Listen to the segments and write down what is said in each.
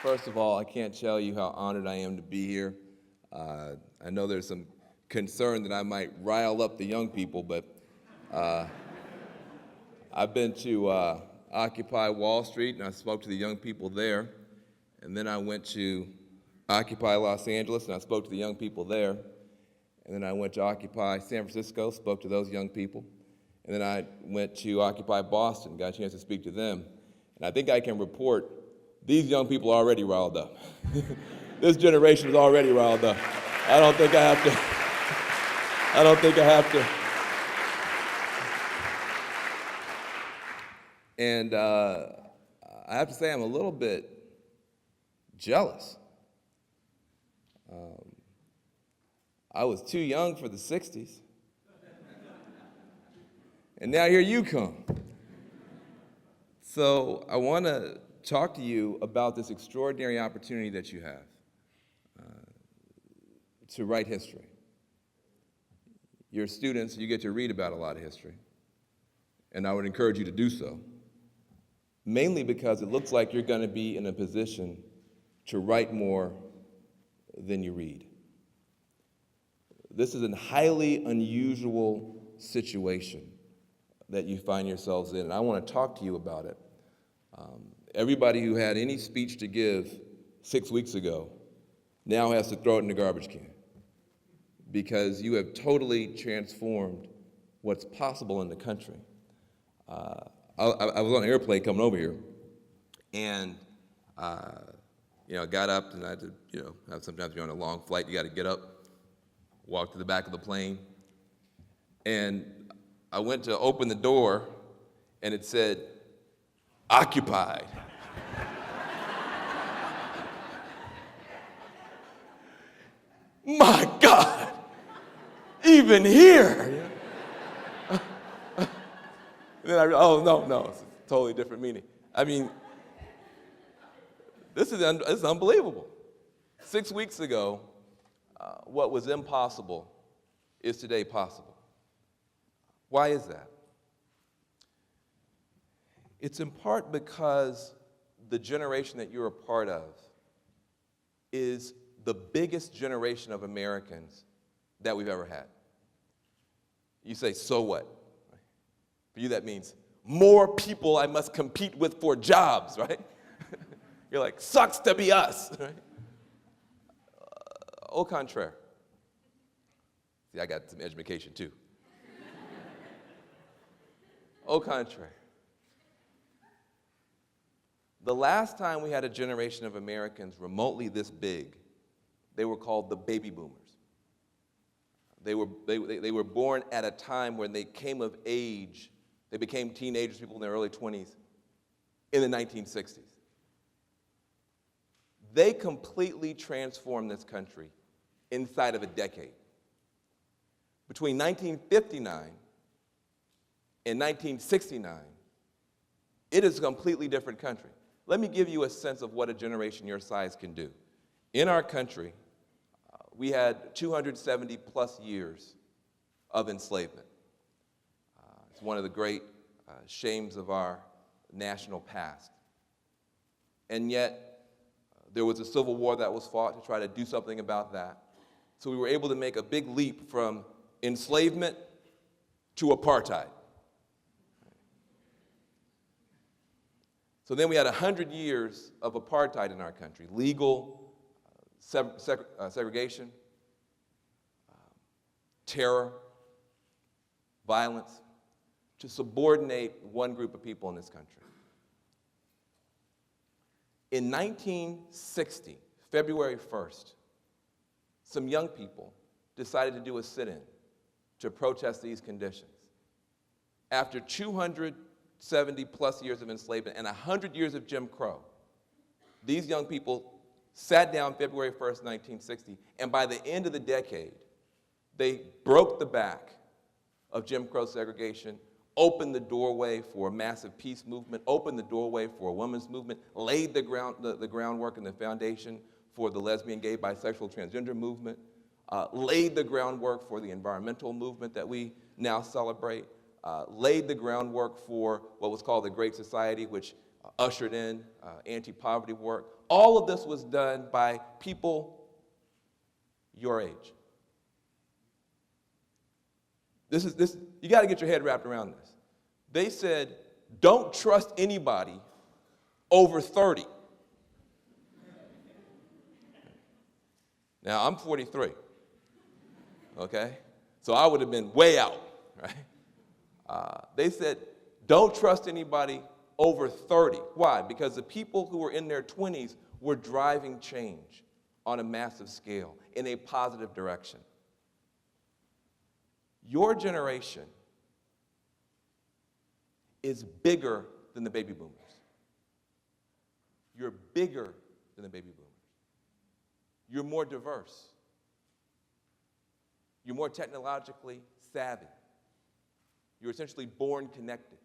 First of all, I can't tell you how honored I am to be here. I know there's some concern that I might rile up the young people, but I've been to Occupy Wall Street, and I spoke to the young people there. And then I went to Occupy Los Angeles, and I spoke to the young people there. And then I went to Occupy San Francisco, spoke to those young people. And then I went to Occupy Boston, got a chance to speak to them. And I think I can report these young people are already riled up. This generation is already riled up. I don't think I have to. And I have to say I'm a little bit jealous. I was too young for the 60s. And now here you come. So I want to talk to you about this extraordinary opportunity that you have to write history. You're students, you get to read about a lot of history, and I would encourage you to do so, mainly because it looks like you're going to be in a position to write more than you read. This is a highly unusual situation that you find yourselves in, and I want to talk to you about it. Everybody who had any speech to give 6 weeks ago now has to throw it in the garbage can because you have totally transformed what's possible in the country. I was on an airplane coming over here, and got up, and I had to, sometimes you're on a long flight, you got to get up, walk to the back of the plane, and I went to open the door, and it said, "Occupied." My God, even here. Then I realized, no, it's a totally different meaning. I mean, this is unbelievable. 6 weeks ago, what was impossible is today possible. Why is that? It's in part because the generation that you're a part of is the biggest generation of Americans that we've ever had. You say, so what? For you, that means more people I must compete with for jobs, right? You're like, sucks to be us, right? Au contraire. See, I got some education too. Au contraire. The last time we had a generation of Americans remotely this big, they were called the baby boomers. They were born at a time when they came of age. They became teenagers, people in their early 20s, in the 1960s. They completely transformed this country inside of a decade. Between 1959 and 1969, it is a completely different country. Let me give you a sense of what a generation your size can do. In our country, we had 270 plus years of enslavement. It's one of the great shames of our national past. And yet, there was a civil war that was fought to try to do something about that. So we were able to make a big leap from enslavement to apartheid. So then we had 100 years of apartheid in our country, legal segregation, terror, violence, to subordinate one group of people in this country. In 1960, February 1st, some young people decided to do a sit-in to protest these conditions. After 270 plus years of enslavement and 100 years of Jim Crow, these young people sat down February 1st, 1960, and by the end of the decade, they broke the back of Jim Crow segregation, opened the doorway for a massive peace movement, opened the doorway for a women's movement, laid the groundwork and the foundation for the lesbian, gay, bisexual, transgender movement, laid the groundwork for the environmental movement that we now celebrate, laid the groundwork for what was called the Great Society, which ushered in anti-poverty work. All of this was done by people your age. You got to get your head wrapped around this. They said, don't trust anybody over 30. Now, I'm 43, okay? So I would have been way out, right? They said, don't trust anybody over 30. Why? Because the people who were in their 20s were driving change on a massive scale in a positive direction. Your generation is bigger than the baby boomers. You're bigger than the baby boomers. You're more diverse. You're more technologically savvy. You're essentially born connected.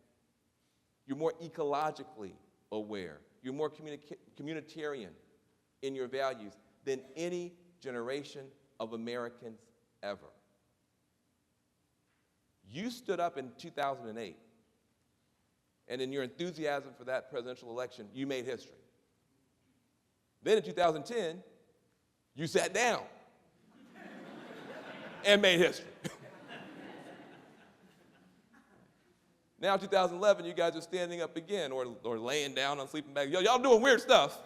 You're more ecologically aware. You're more communitarian in your values than any generation of Americans ever. You stood up in 2008, and in your enthusiasm for that presidential election, you made history. Then in 2010, you sat down and made history. Now in 2011, you guys are standing up again or laying down on sleeping bags. Y'all doing weird stuff.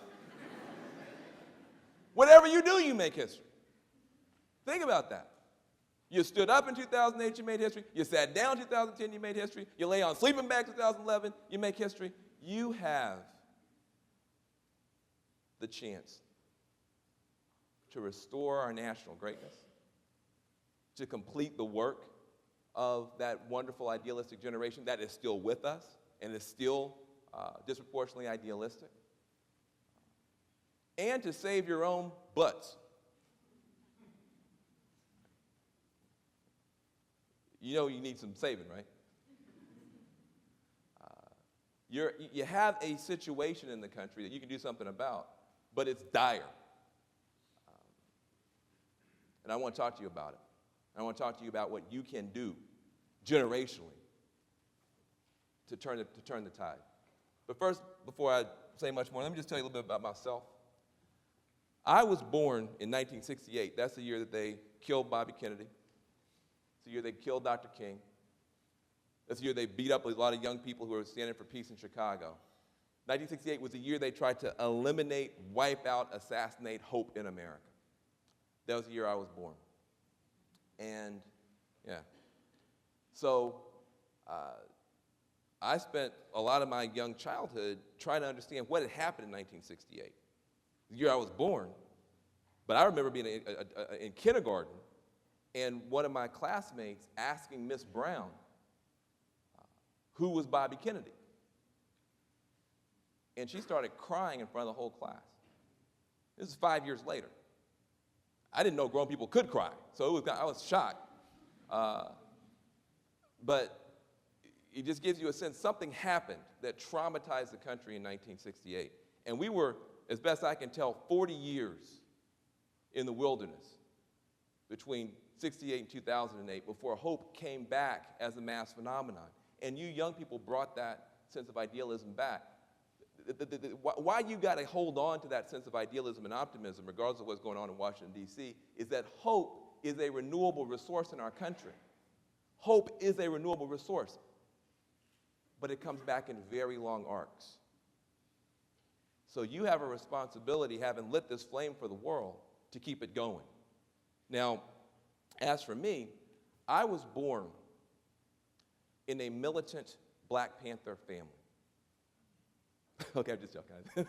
Whatever you do, you make history. Think about that. You stood up in 2008, you made history. You sat down in 2010, you made history. You lay on sleeping bags in 2011, you make history. You have the chance to restore our national greatness, to complete the work of that wonderful idealistic generation that is still with us and is still disproportionately idealistic, and to save your own butts. You know you need some saving, right? You have a situation in the country that you can do something about, but it's dire. And I want to talk to you about it. I want to talk to you about what you can do generationally to turn the tide. But first, before I say much more, let me just tell you a little bit about myself. I was born in 1968. That's the year that they killed Bobby Kennedy. It's the year they killed Dr. King. That's the year they beat up a lot of young people who were standing for peace in Chicago. 1968 was the year they tried to eliminate, wipe out, assassinate hope in America. That was the year I was born. And, yeah. So, I spent a lot of my young childhood trying to understand what had happened in 1968, the year I was born. But I remember being in kindergarten and one of my classmates asking Miss Brown, who was Bobby Kennedy? And she started crying in front of the whole class. This is 5 years later. I didn't know grown people could cry, so I was shocked. But it just gives you a sense something happened that traumatized the country in 1968. And we were, as best I can tell, 40 years in the wilderness between 68 and 2008 before hope came back as a mass phenomenon. And you young people brought that sense of idealism back. Why you got to hold on to that sense of idealism and optimism, regardless of what's going on in Washington, D.C., is that hope is a renewable resource in our country. Hope is a renewable resource, but it comes back in very long arcs. So you have a responsibility, having lit this flame for the world, to keep it going. Now, as for me, I was born in a militant Black Panther family. Okay, I'm just joking. I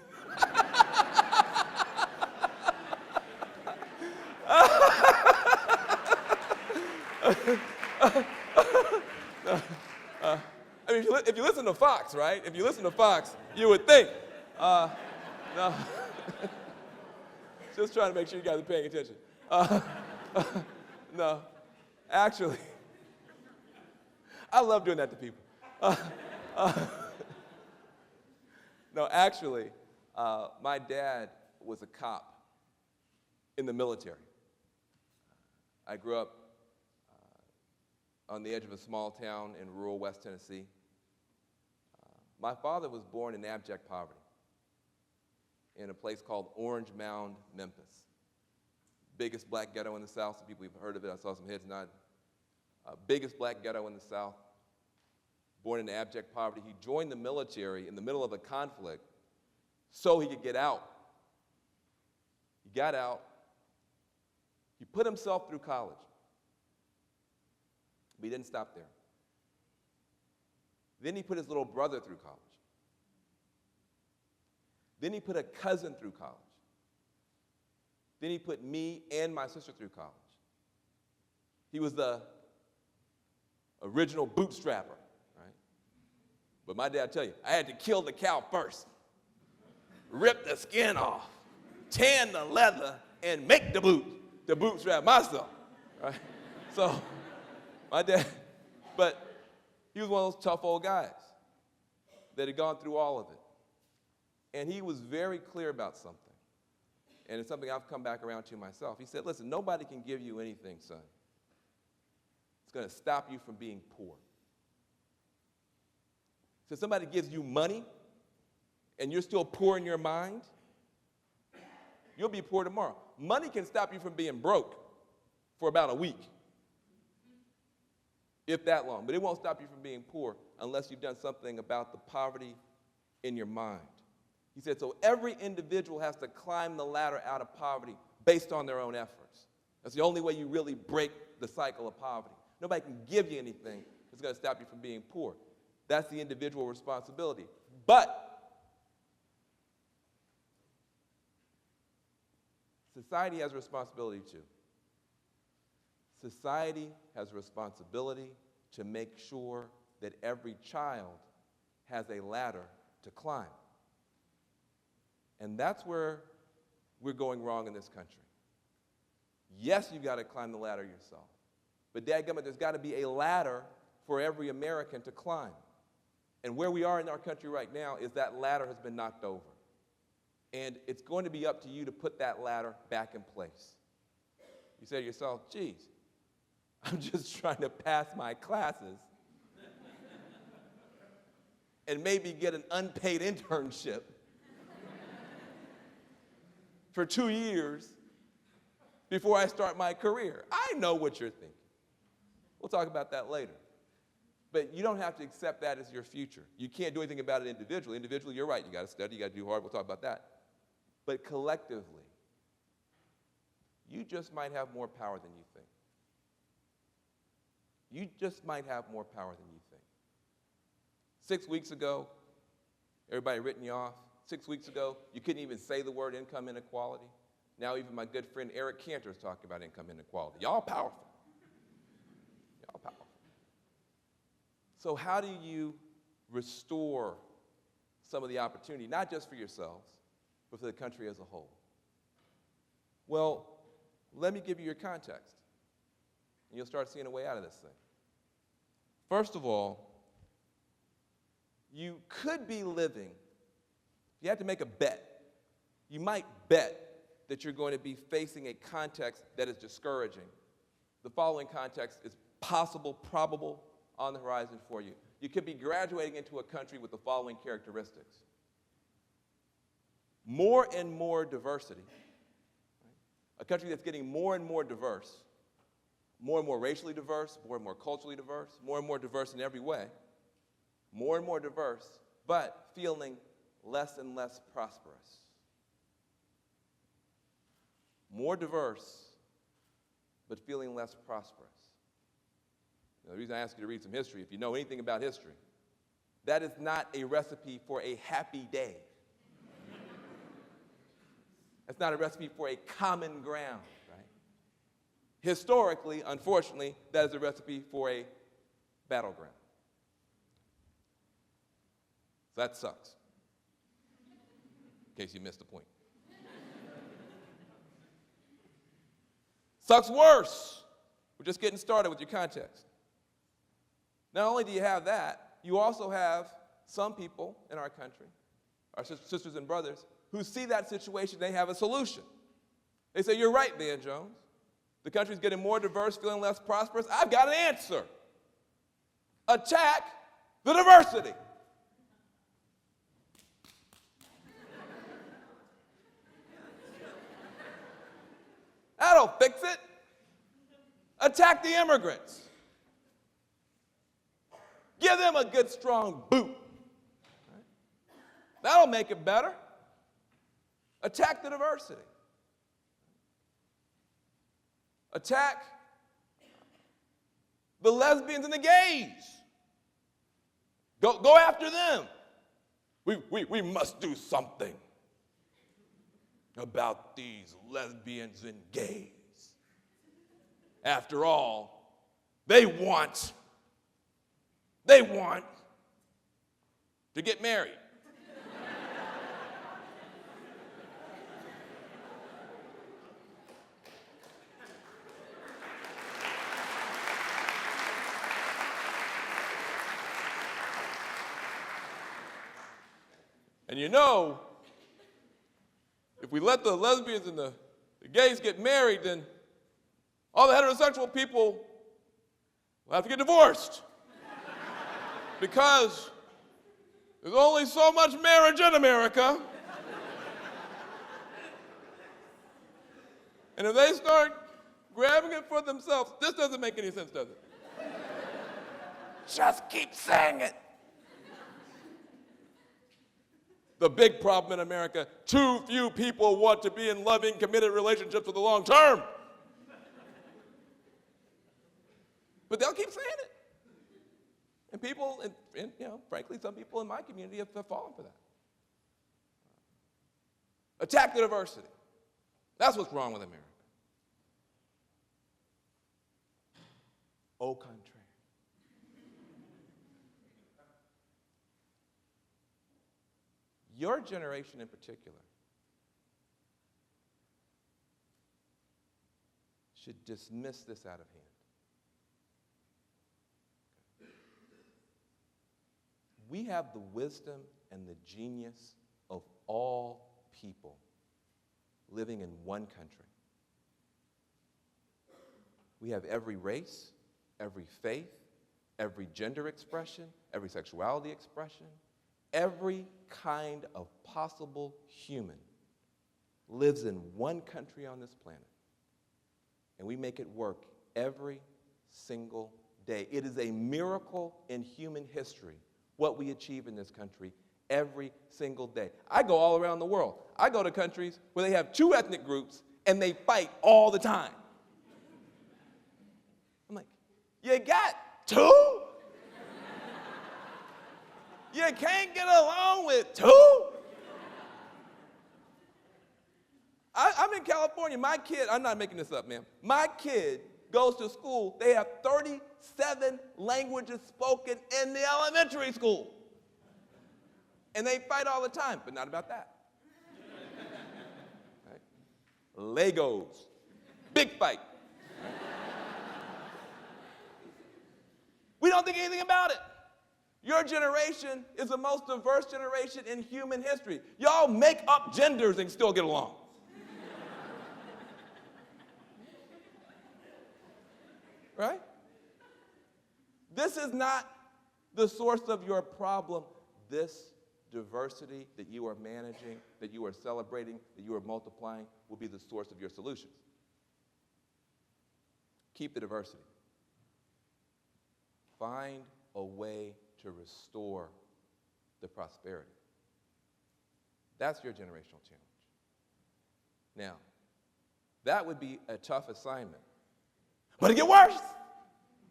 mean, if you listen to Fox, right? If you listen to Fox, you would think. No. Just trying to make sure you guys are paying attention. No, actually, I love doing that to people. No, actually, my dad was a cop in the military. I grew up on the edge of a small town in rural West Tennessee. My father was born in abject poverty in a place called Orange Mound, Memphis. Biggest black ghetto in the South. Some people have heard of it. I saw some heads nod. Biggest black ghetto in the South. Born in abject poverty. He joined the military in the middle of a conflict so he could get out. He got out. He put himself through college. But he didn't stop there. Then he put his little brother through college. Then he put a cousin through college. Then he put me and my sister through college. He was the original bootstrapper, right? But my dad, tell you, I had to kill the cow first, rip the skin off, tan the leather, and make the bootstrap myself, right? So my dad, but he was one of those tough old guys that had gone through all of it. And he was very clear about something. And it's something I've come back around to myself. He said, listen, nobody can give you anything, son. It's going to stop you from being poor. So somebody gives you money and you're still poor in your mind, you'll be poor tomorrow. Money can stop you from being broke for about a week, if that long. But it won't stop you from being poor unless you've done something about the poverty in your mind. He said, so every individual has to climb the ladder out of poverty based on their own efforts. That's the only way you really break the cycle of poverty. Nobody can give you anything that's going to stop you from being poor. That's the individual responsibility. But society has a responsibility too. Society has a responsibility to make sure that every child has a ladder to climb. And that's where we're going wrong in this country. Yes, you've got to climb the ladder yourself. But dadgummit, there's got to be a ladder for every American to climb. And where we are in our country right now is that ladder has been knocked over. And it's going to be up to you to put that ladder back in place. You say to yourself, geez, I'm just trying to pass my classes and maybe get an unpaid internship for 2 years before I start my career. I know what you're thinking. We'll talk about that later. But you don't have to accept that as your future. You can't do anything about it individually. Individually, you're right. You got to study. You got to do hard. We'll talk about that. But collectively, you just might have more power than you think. You just might have more power than you think. 6 weeks ago, everybody written you off. 6 weeks ago, you couldn't even say the word income inequality. Now even my good friend Eric Cantor is talking about income inequality. Y'all powerful. Y'all powerful. So how do you restore some of the opportunity, not just for yourselves, but for the country as a whole? Well, let me give you your context, and you'll start seeing a way out of this thing. First of all, you could be living, you have to make a bet. You might bet that you're going to be facing a context that is discouraging. The following context is possible, probable, on the horizon for you. You could be graduating into a country with the following characteristics. More and more diversity. A country that's getting more and more diverse, more and more racially diverse, more and more culturally diverse, more and more diverse in every way, more and more diverse, but feeling less and less prosperous. More diverse, but feeling less prosperous. Now, the reason I ask you to read some history, if you know anything about history, that is not a recipe for a happy day. That's not a recipe for a common ground, right? Historically, unfortunately, that is a recipe for a battleground. So that sucks, in case you missed the point. Sucks worse. We're just getting started with your context. Not only do you have that, you also have some people in our country, our sisters and brothers, who see that situation, they have a solution. They say, you're right, Van Jones. The country's getting more diverse, feeling less prosperous. I've got an answer. Attack the diversity. That'll fix it. Attack the immigrants. Give them a good, strong boot. That'll make it better. Attack the diversity. Attack the lesbians and the gays. Go after them. We must do something about these lesbians and gays. After all, they want to get married. And you know, if we let the lesbians and the gays get married, then all the heterosexual people will have to get divorced. Because there's only so much marriage in America. And if they start grabbing it for themselves, this doesn't make any sense, does it? Just keep saying it. The big problem in America, too few people want to be in loving, committed relationships for the long term. But they'll keep saying it. And people, and frankly, some people in my community have fallen for that. Attack the diversity. That's what's wrong with America. Au contraire. Your generation in particular should dismiss this out of hand. We have the wisdom and the genius of all people living in one country. We have every race, every faith, every gender expression, every sexuality expression, every kind of possible human lives in one country on this planet. And we make it work every single day. It is a miracle in human history what we achieve in this country every single day. I go all around the world. I go to countries where they have two ethnic groups and they fight all the time. I'm like, you got two? You can't get along with two? I'm in California. My kid, I'm not making this up, man. My kid goes to school. They have 37 languages spoken in the elementary school. And they fight all the time, but not about that. Right? Legos. Big fight. We don't think anything about it. Your generation is the most diverse generation in human history. Y'all make up genders and still get along. Right? This is not the source of your problem. This diversity that you are managing, that you are celebrating, that you are multiplying, will be the source of your solutions. Keep the diversity. Find a way to restore the prosperity. That's your generational challenge. Now, that would be a tough assignment. But it gets worse.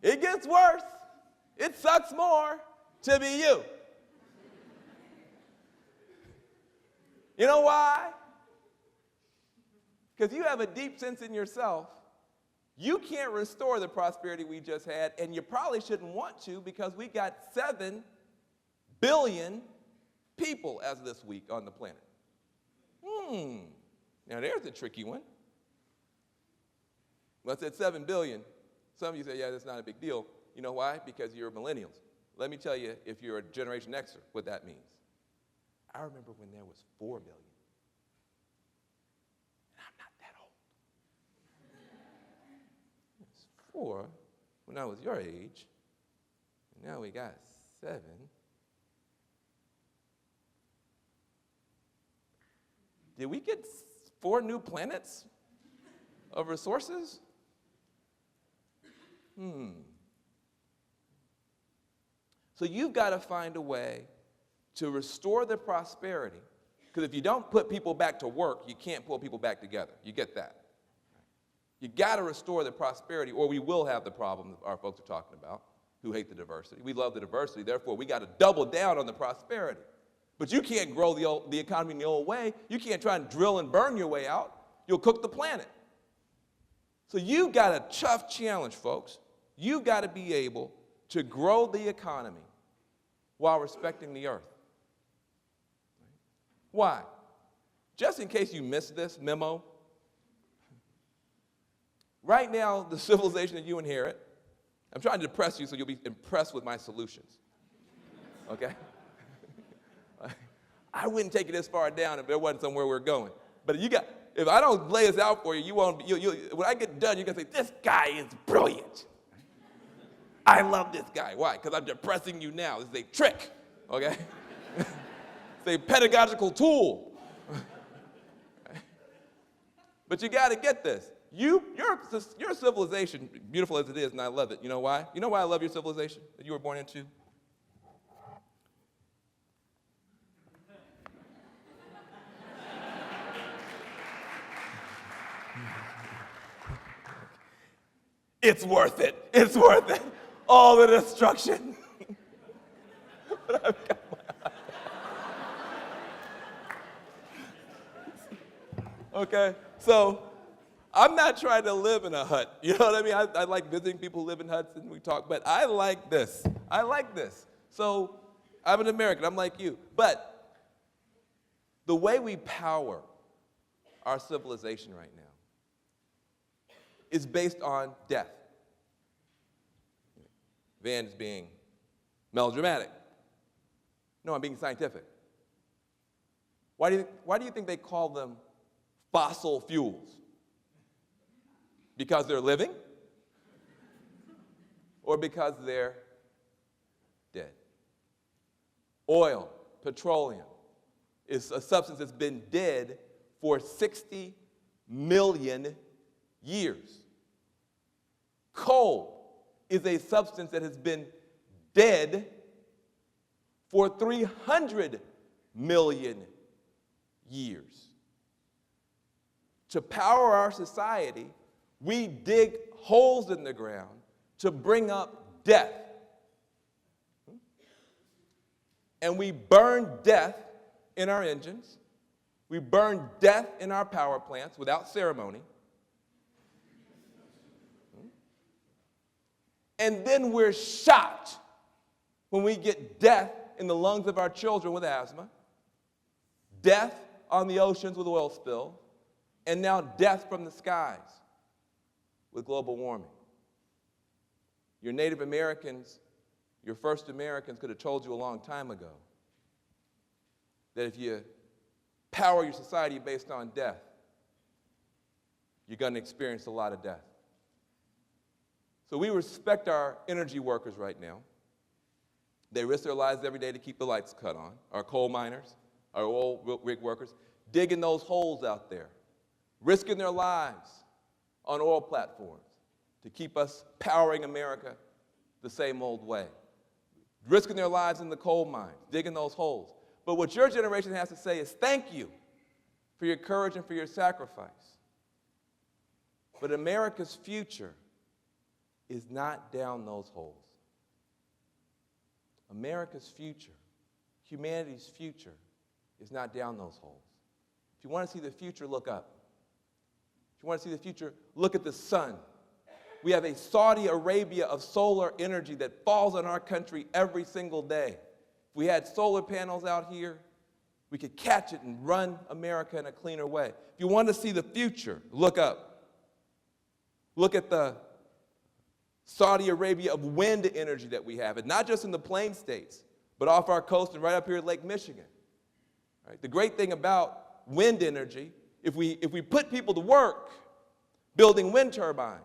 It gets worse. It sucks more to be you. You know why? Because you have a deep sense in yourself. You can't restore the prosperity we just had, and you probably shouldn't want to because we got 7 billion people as of this week on the planet. Now there's a tricky one. Well, I said 7 billion. Some of you say, yeah, that's not a big deal. You know why? Because you're millennials. Let me tell you, if you're a Generation Xer, what that means. I remember when there was 4 billion. And I'm not that old. It was 4 when I was your age. And now we got 7. Did we get 4 new planets? of resources? So you've got to find a way to restore the prosperity, because if you don't put people back to work, you can't pull people back together. You get that? You got to restore the prosperity, or we will have the problem that our folks are talking about, who hate the diversity. We love the diversity, therefore we got to double down on the prosperity. But you can't grow the economy in the old way. You can't try and drill and burn your way out. You'll cook the planet. So you've got a tough challenge, folks. You've got to be able to grow the economy while respecting the earth. Why? Just in case you missed this memo, right now, the civilization that you inherit, I'm trying to depress you so you'll be impressed with my solutions, okay? I wouldn't take it this far down if there wasn't somewhere we're going. But if I don't lay this out for you, you won't. When I get done, you're gonna say, "This guy is brilliant. I love this guy." Why? Because I'm depressing you now. This is a trick, okay? It's a pedagogical tool. But you got to get this. Your civilization, beautiful as it is, and I love it. You know why? You know why I love your civilization that you were born into? It's worth it. It's worth it. All the destruction. But I've got okay, so I'm not trying to live in a hut. You know what I mean? I like visiting people who live in huts and we talk, but I like this. I like this. So I'm an American. I'm like you. But the way we power our civilization right now is based on death. Van is being melodramatic. No, I'm being scientific. Why do you think they call them fossil fuels? Because they're living? Or because they're dead? Oil, petroleum, is a substance that's been dead for 60 million years. Coal is a substance that has been dead for 300 million years. To power our society, we dig holes in the ground to bring up death. And we burn death in our engines. We burn death in our power plants without ceremony. And then we're shocked when we get death in the lungs of our children with asthma, death on the oceans with oil spill, and now death from the skies with global warming. Your Native Americans, your first Americans could have told you a long time ago that if you power your society based on death, you're going to experience a lot of death. So we respect our energy workers right now. They risk their lives every day to keep the lights cut on. Our coal miners, our oil rig workers, digging those holes out there, risking their lives on oil platforms to keep us powering America the same old way, risking their lives in the coal mines, digging those holes. But what your generation has to say is thank you for your courage and for your sacrifice. But America's future is not down those holes. America's future, humanity's future, is not down those holes. If you want to see the future, look up. If you want to see the future, look at the sun. We have a Saudi Arabia of solar energy that falls on our country every single day. If we had solar panels out here, we could catch it and run America in a cleaner way. If you want to see the future, look up. Look at the Saudi Arabia of wind energy that we have, and not just in the plain states, but off our coast and right up here at Lake Michigan. Right? The great thing about wind energy, if we put people to work building wind turbines,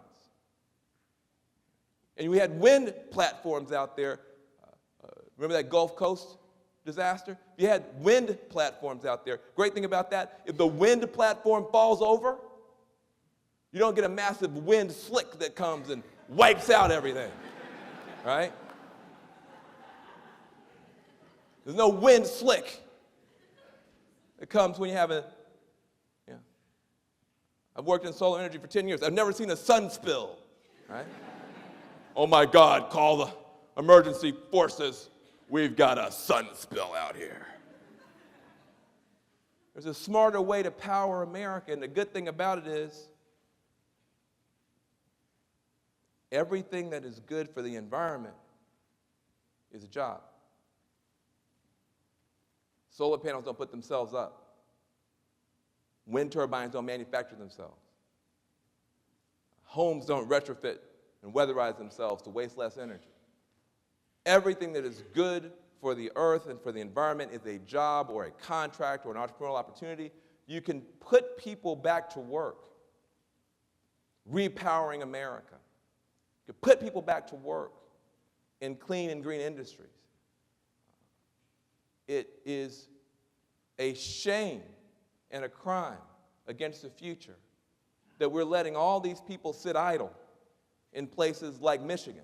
and we had wind platforms out there, remember that Gulf Coast disaster? If you had wind platforms out there, great thing about that, if the wind platform falls over, You don't get a massive wind slick that comes and wipes out everything, right? There's no wind slick that comes when you have I've worked in solar energy for 10 years. I've never seen a sun spill, right? Oh my God, call the emergency forces. We've got a sun spill out here. There's a smarter way to power America, and the good thing about it is everything that is good for the environment is a job. Solar panels don't put themselves up. Wind turbines don't manufacture themselves. Homes don't retrofit and weatherize themselves to waste less energy. Everything that is good for the earth and for the environment is a job or a contract or an entrepreneurial opportunity. You can put people back to work, repowering America. You can put people back to work in clean and green industries. It is a shame and a crime against the future that we're letting all these people sit idle in places like Michigan.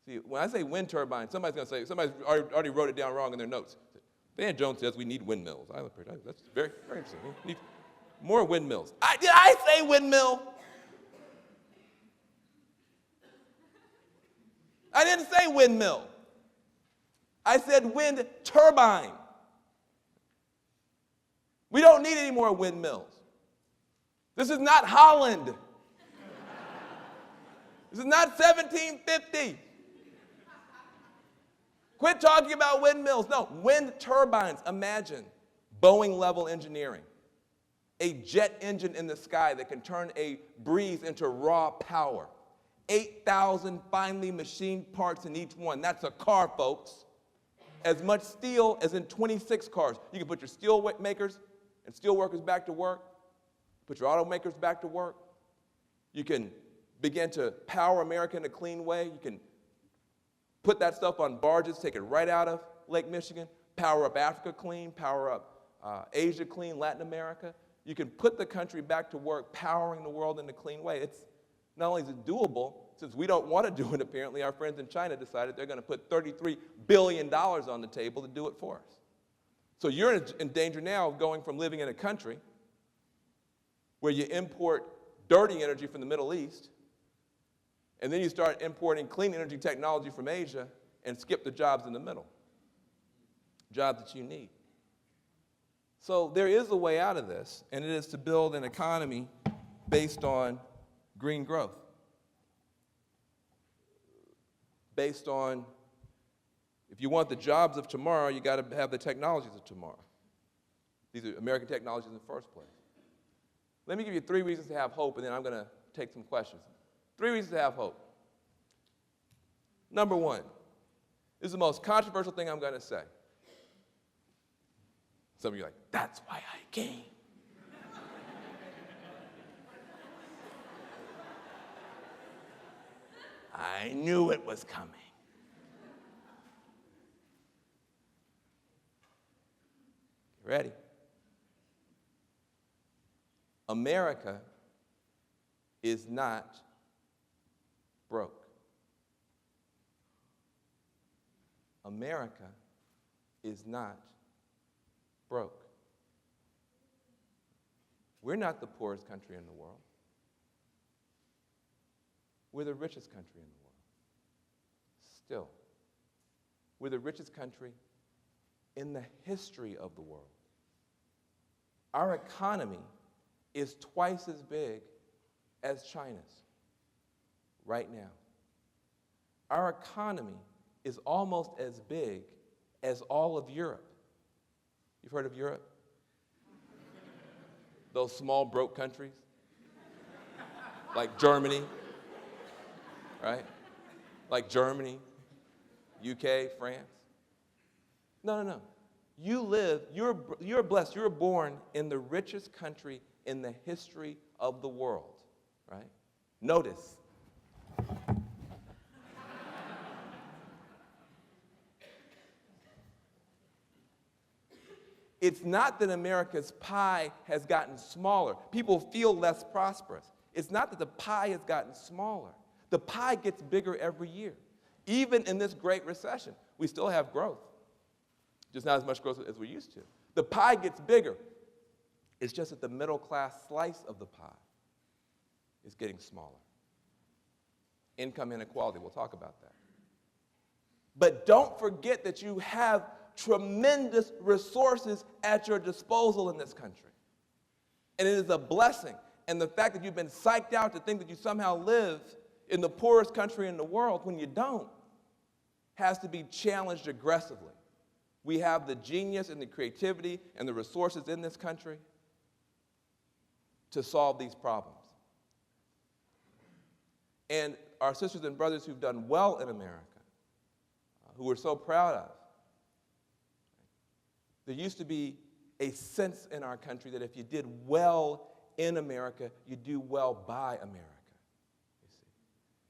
See, when I say wind turbines, somebody's going to say, somebody already wrote it down wrong in their notes. Van Jones says we need windmills. That's very, very interesting. We need more windmills. Did I say windmill? I didn't say windmill. I said wind turbine. We don't need any more windmills. This is not Holland. This is not 1750. Quit talking about windmills. No, wind turbines. Imagine Boeing-level engineering. A jet engine in the sky that can turn a breeze into raw power. 8,000 finely machined parts in each one. That's a car, folks. As much steel as in 26 cars. You can put your steel makers and steel workers back to work. Put your automakers back to work. You can begin to power America in a clean way. You can put that stuff on barges, take it right out of Lake Michigan, power up Africa clean, power up Asia clean, Latin America. You can put the country back to work, powering the world in a clean way. It's not only is it doable, since we don't want to do it, apparently, our friends in China decided they're going to put $33 billion on the table to do it for us. So you're in danger now of going from living in a country where you import dirty energy from the Middle East, and then you start importing clean energy technology from Asia and skip the jobs in the middle, jobs that you need. So there is a way out of this, and it is to build an economy based on green growth, based on, if you want the jobs of tomorrow, you got to have the technologies of tomorrow. These are American technologies in the first place. Let me give you 3 reasons to have hope, and then I'm going to take some questions. 3 reasons to have hope. Number 1, this is the most controversial thing I'm going to say. Some of you are like, that's why I came. I knew it was coming. Ready? America is not broke. America is not broke. We're not the poorest country in the world. We're the richest country in the world. Still, we're the richest country in the history of the world. Our economy is twice as big as China's right now. Our economy is almost as big as all of Europe. You've heard of Europe? Those small, broke countries, like Germany, right? Like Germany, UK, France. No. You're blessed. You were born in the richest country in the history of the world, right? Notice. It's not that America's pie has gotten smaller. People feel less prosperous. It's not that the pie has gotten smaller. The pie gets bigger every year. Even in this Great Recession, we still have growth, just not as much growth as we used to. The pie gets bigger. It's just that the middle class slice of the pie is getting smaller. Income inequality, we'll talk about that. But don't forget that you have tremendous resources at your disposal in this country. And it is a blessing. And the fact that you've been psyched out to think that you somehow live in the poorest country in the world when you don't has to be challenged aggressively. We have the genius and the creativity and the resources in this country to solve these problems. And our sisters and brothers who've done well in America, who we're so proud of, there used to be a sense in our country that if you did well in America, you do well by America, you see.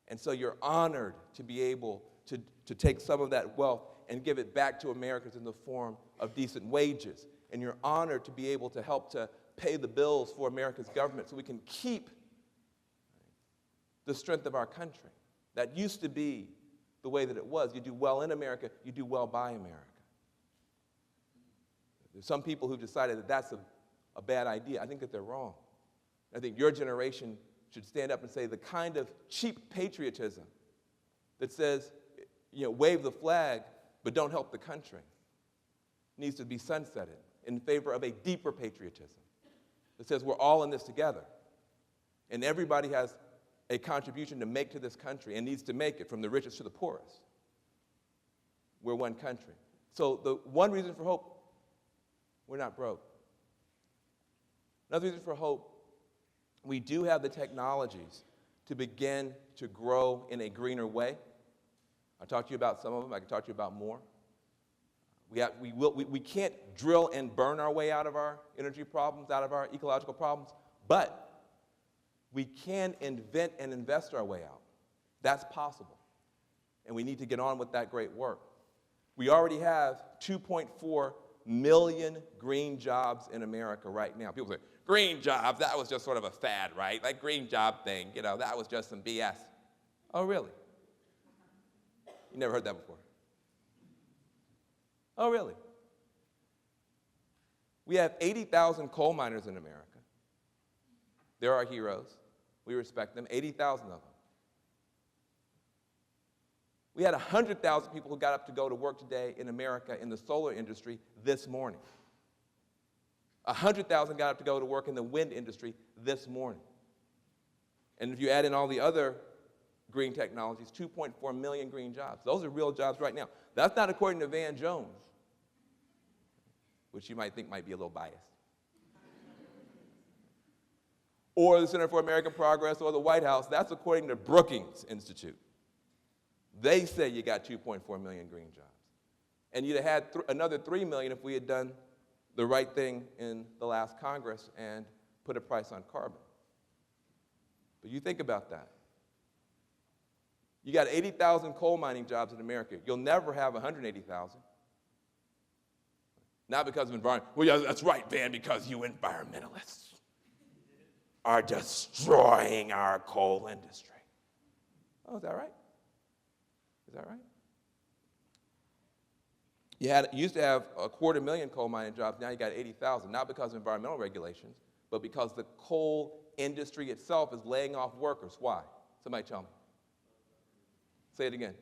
And so you're honored to be able to take some of that wealth and give it back to Americans in the form of decent wages. And you're honored to be able to help to pay the bills for America's government so we can keep the strength of our country. That used to be the way that it was. You do well in America, you do well by America. There's some people who've decided that that's a bad idea. I think that they're wrong. I think your generation should stand up and say the kind of cheap patriotism that says, wave the flag, but don't help the country, needs to be sunsetted in favor of a deeper patriotism that says we're all in this together. And everybody has a contribution to make to this country and needs to make it from the richest to the poorest. We're one country. So the one reason for hope, we're not broke. Another reason for hope, we do have the technologies to begin to grow in a greener way. I talked to you about some of them. I can talk to you about more. We can't drill and burn our way out of our energy problems, out of our ecological problems, but we can invent and invest our way out. That's possible. And we need to get on with that great work. We already have 2.4 million green jobs in America right now. People say, green jobs, that was just sort of a fad, right? Like green job thing, that was just some BS. Oh, really? You never heard that before? Oh, really? We have 80,000 coal miners in America. They're our heroes. We respect them, 80,000 of them. We had 100,000 people who got up to go to work today in America in the solar industry this morning. 100,000 got up to go to work in the wind industry this morning. And if you add in all the other green technologies, 2.4 million green jobs. Those are real jobs right now. That's not according to Van Jones, which you might think might be a little biased. Or the Center for American Progress or the White House. That's according to Brookings Institute. They say you got 2.4 million green jobs. And you'd have had another 3 million if we had done the right thing in the last Congress and put a price on carbon. But you think about that. You got 80,000 coal mining jobs in America. You'll never have 180,000. Not because of environment. Well, yeah, that's right, Van, because you environmentalists are destroying our coal industry. Oh, is that right? Is that right? You used to have 250,000 coal mining jobs. Now you got 80,000, not because of environmental regulations, but because the coal industry itself is laying off workers. Why? Somebody tell me. Say it again.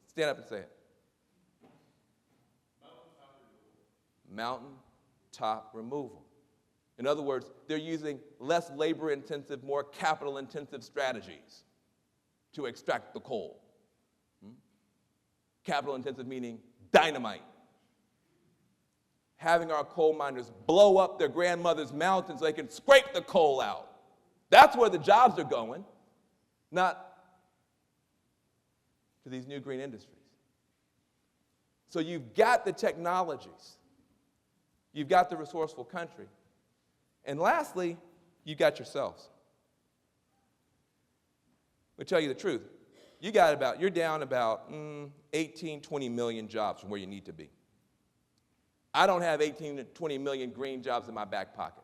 Stand up and say it. Mountaintop removal. In other words, they're using less labor-intensive, more capital-intensive strategies to extract the coal. Capital-intensive meaning dynamite. Having our coal miners blow up their grandmother's mountain so they can scrape the coal out. That's where the jobs are going, not to these new green industries. So you've got the technologies. You've got the resourceful country. And lastly, you've got yourselves. I'll tell you the truth. You're down about 18, 20 million jobs from where you need to be. I don't have 18 to 20 million green jobs in my back pocket.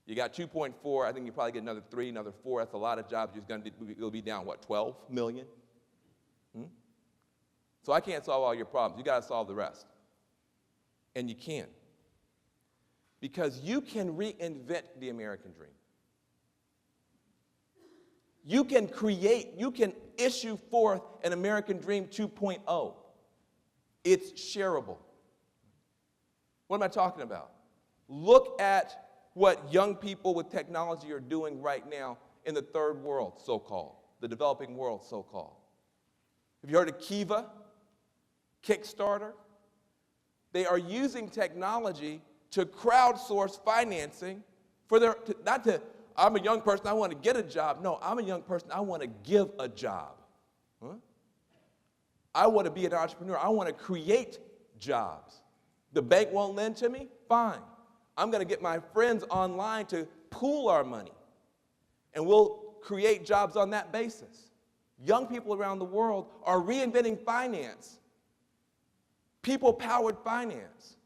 You got 2.4, I think you probably get another 3, another 4. That's a lot of jobs. You'll be down, what, 12 million? So I can't solve all your problems. You got to solve the rest. And you can. Because you can reinvent the American dream. You can issue forth an American Dream 2.0. It's shareable. What am I talking about? Look at what young people with technology are doing right now in the third world, so-called, the developing world, so-called. Have you heard of Kiva? Kickstarter? They are using technology to crowdsource financing for I'm a young person, I want to get a job. No, I'm a young person, I want to give a job. I want to be an entrepreneur. I want to create jobs. The bank won't lend to me? Fine. I'm going to get my friends online to pool our money, and we'll create jobs on that basis. Young people around the world are reinventing finance, people-powered finance.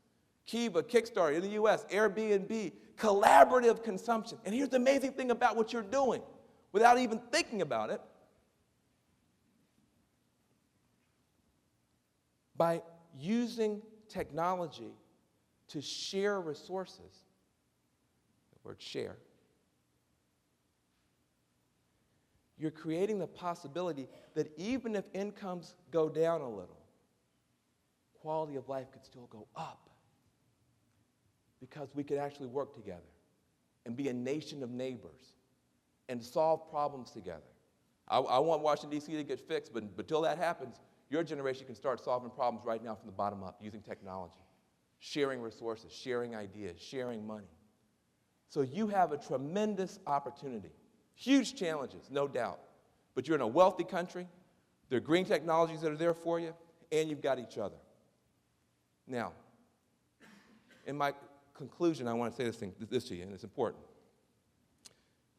Kiva, Kickstarter in the U.S., Airbnb, collaborative consumption. And here's the amazing thing about what you're doing, without even thinking about it. By using technology to share resources, the word share, you're creating the possibility that even if incomes go down a little, quality of life could still go up, because we could actually work together and be a nation of neighbors and solve problems together. I want Washington, D.C. to get fixed, but until that happens, your generation can start solving problems right now from the bottom up using technology, sharing resources, sharing ideas, sharing money. So you have a tremendous opportunity. Huge challenges, no doubt. But you're in a wealthy country. There are green technologies that are there for you, and you've got each other. Now, in my conclusion, I want to say this to you, and it's important.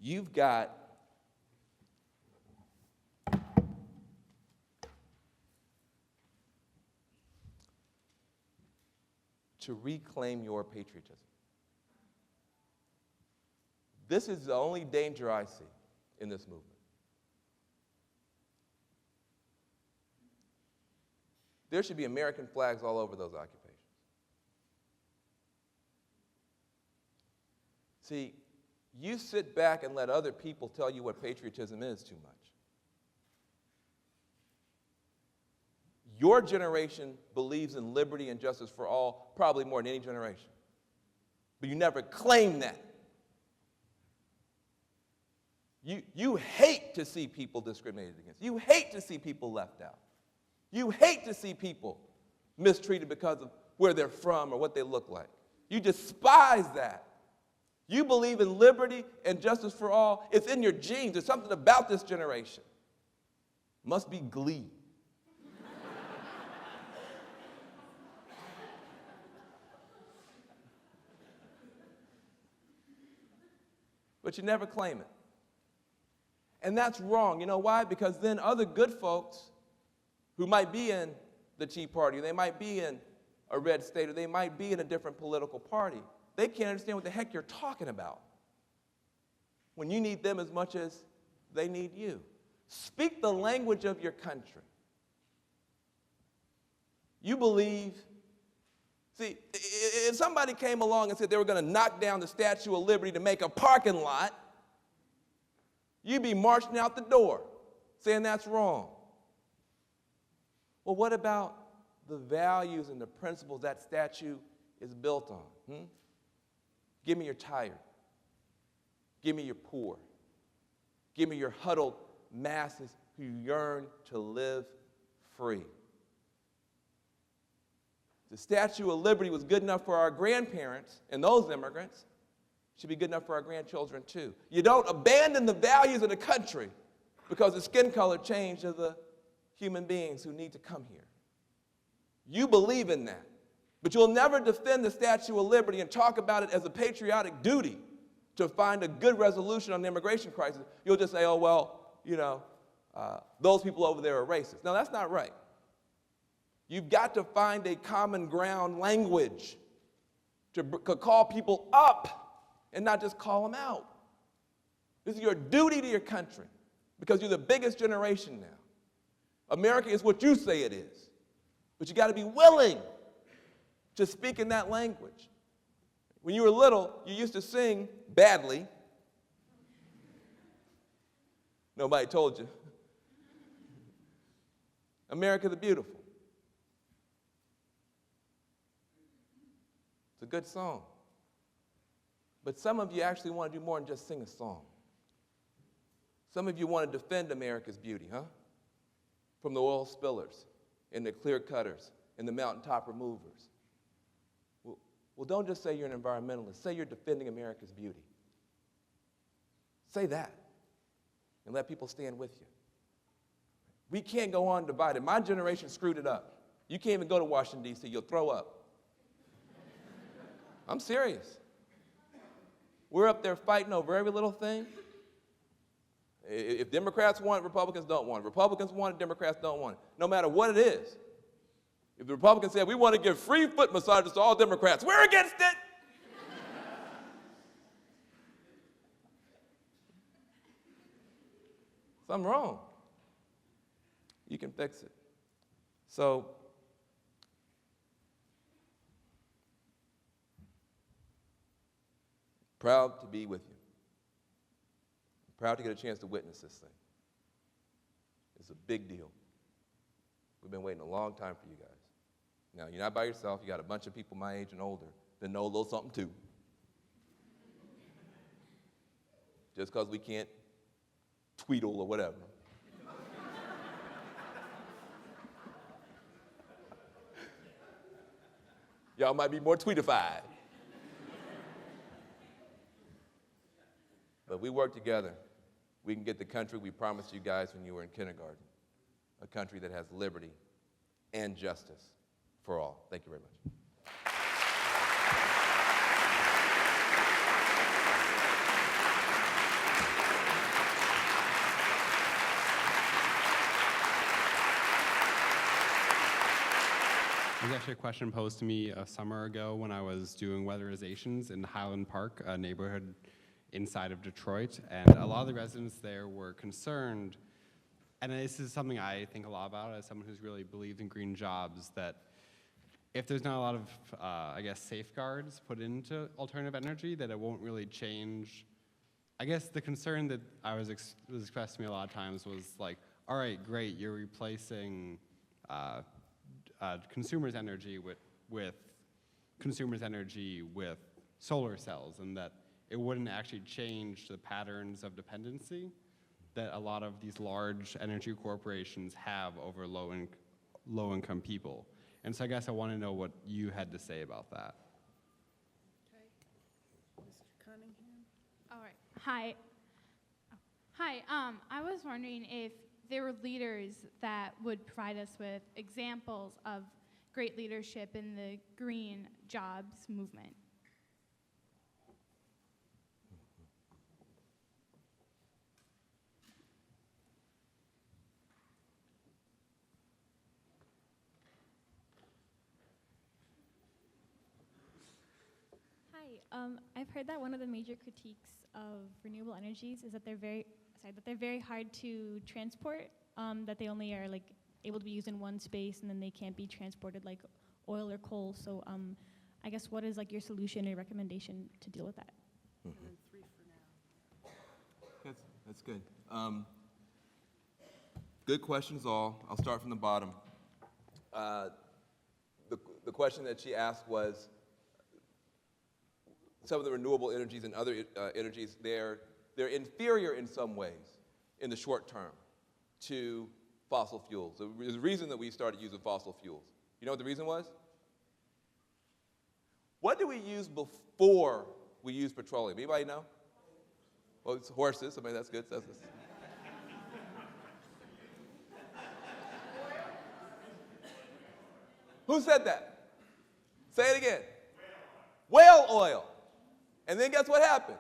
You've got to reclaim your patriotism. This is the only danger I see in this movement. There should be American flags all over those occupations. See, you sit back and let other people tell you what patriotism is too much. Your generation believes in liberty and justice for all probably more than any generation. But you never claim that. You hate to see people discriminated against. You hate to see people left out. You hate to see people mistreated because of where they're from or what they look like. You despise that. You believe in liberty and justice for all. It's in your genes. There's something about this generation. Must be glee. But you never claim it. And that's wrong. You know why? Because then other good folks who might be in the Tea Party, or they might be in a red state, or they might be in a different political party, they can't understand what the heck you're talking about when you need them as much as they need you. Speak the language of your country. You believe, see, if somebody came along and said they were going to knock down the Statue of Liberty to make a parking lot, you'd be marching out the door saying that's wrong. Well, what about the values and the principles that statue is built on? Give me your tired. Give me your poor. Give me your huddled masses who yearn to live free. The Statue of Liberty was good enough for our grandparents and those immigrants. It should be good enough for our grandchildren too. You don't abandon the values of the country because the skin color changed of the human beings who need to come here. You believe in that. But you'll never defend the Statue of Liberty and talk about it as a patriotic duty to find a good resolution on the immigration crisis. You'll just say, oh, well, those people over there are racist. No, that's not right. You've got to find a common ground language to call people up and not just call them out. This is your duty to your country because you're the biggest generation now. America is what you say it is, but you got to be willing to speak in that language. When you were little, you used to sing badly. Nobody told you. America the Beautiful. It's a good song. But some of you actually want to do more than just sing a song. Some of you want to defend America's beauty, huh? From the oil spillers and the clear cutters and the mountaintop removers. Well, don't just say you're an environmentalist. Say you're defending America's beauty. Say that and let people stand with you. We can't go on divided. My generation screwed it up. You can't even go to Washington, D.C. You'll throw up. I'm serious. We're up there fighting over every little thing. If Democrats want it, Republicans don't want it. Republicans want it, Democrats don't want it. No matter what it is. If the Republicans say, we want to give free foot massages to all Democrats, we're against it. Something wrong. You can fix it. So, proud to be with you. Proud to get a chance to witness this thing. It's a big deal. We've been waiting a long time for you guys. Now, you're not by yourself. You got a bunch of people my age and older that know a little something too. Just because we can't tweedle or whatever. Y'all might be more tweetified. But we work together. We can get the country we promised you guys when you were in kindergarten. A country that has liberty and justice for all. Thank you very much. There's actually a question posed to me a summer ago when I was doing weatherizations in Highland Park, a neighborhood inside of Detroit, and a lot of the residents there were concerned, and this is something I think a lot about as someone who's really believed in green jobs, that if there's not a lot of, safeguards put into alternative energy, that it won't really change. I guess the concern that was expressed to me a lot of times was like, all right, great, you're replacing consumers' energy with consumers' energy with solar cells, and that it wouldn't actually change the patterns of dependency that a lot of these large energy corporations have over low-income people. And so I guess I want to know what you had to say about that. Okay. Mr. Cunningham? All right. Hi. I was wondering if there were leaders that would provide us with examples of great leadership in the green jobs movement. Hi, I've heard that one of the major critiques of renewable energies is that they're very hard to transport. That they only are able to be used in one space, and then they can't be transported like oil or coal. So, I guess what is your solution or recommendation to deal with that? Mm-hmm. And 3 for now. That's good. Good questions all. I'll start from the bottom. The question that she asked was, some of the renewable energies and other energies, they're inferior in some ways in the short term to fossil fuels. There's a reason that we started using fossil fuels. You know what the reason was? What did we use before we used petroleum? Anybody know? Well, it's horses. I mean, that's good. Who said that? Say it again. Whale oil. And then guess what happened?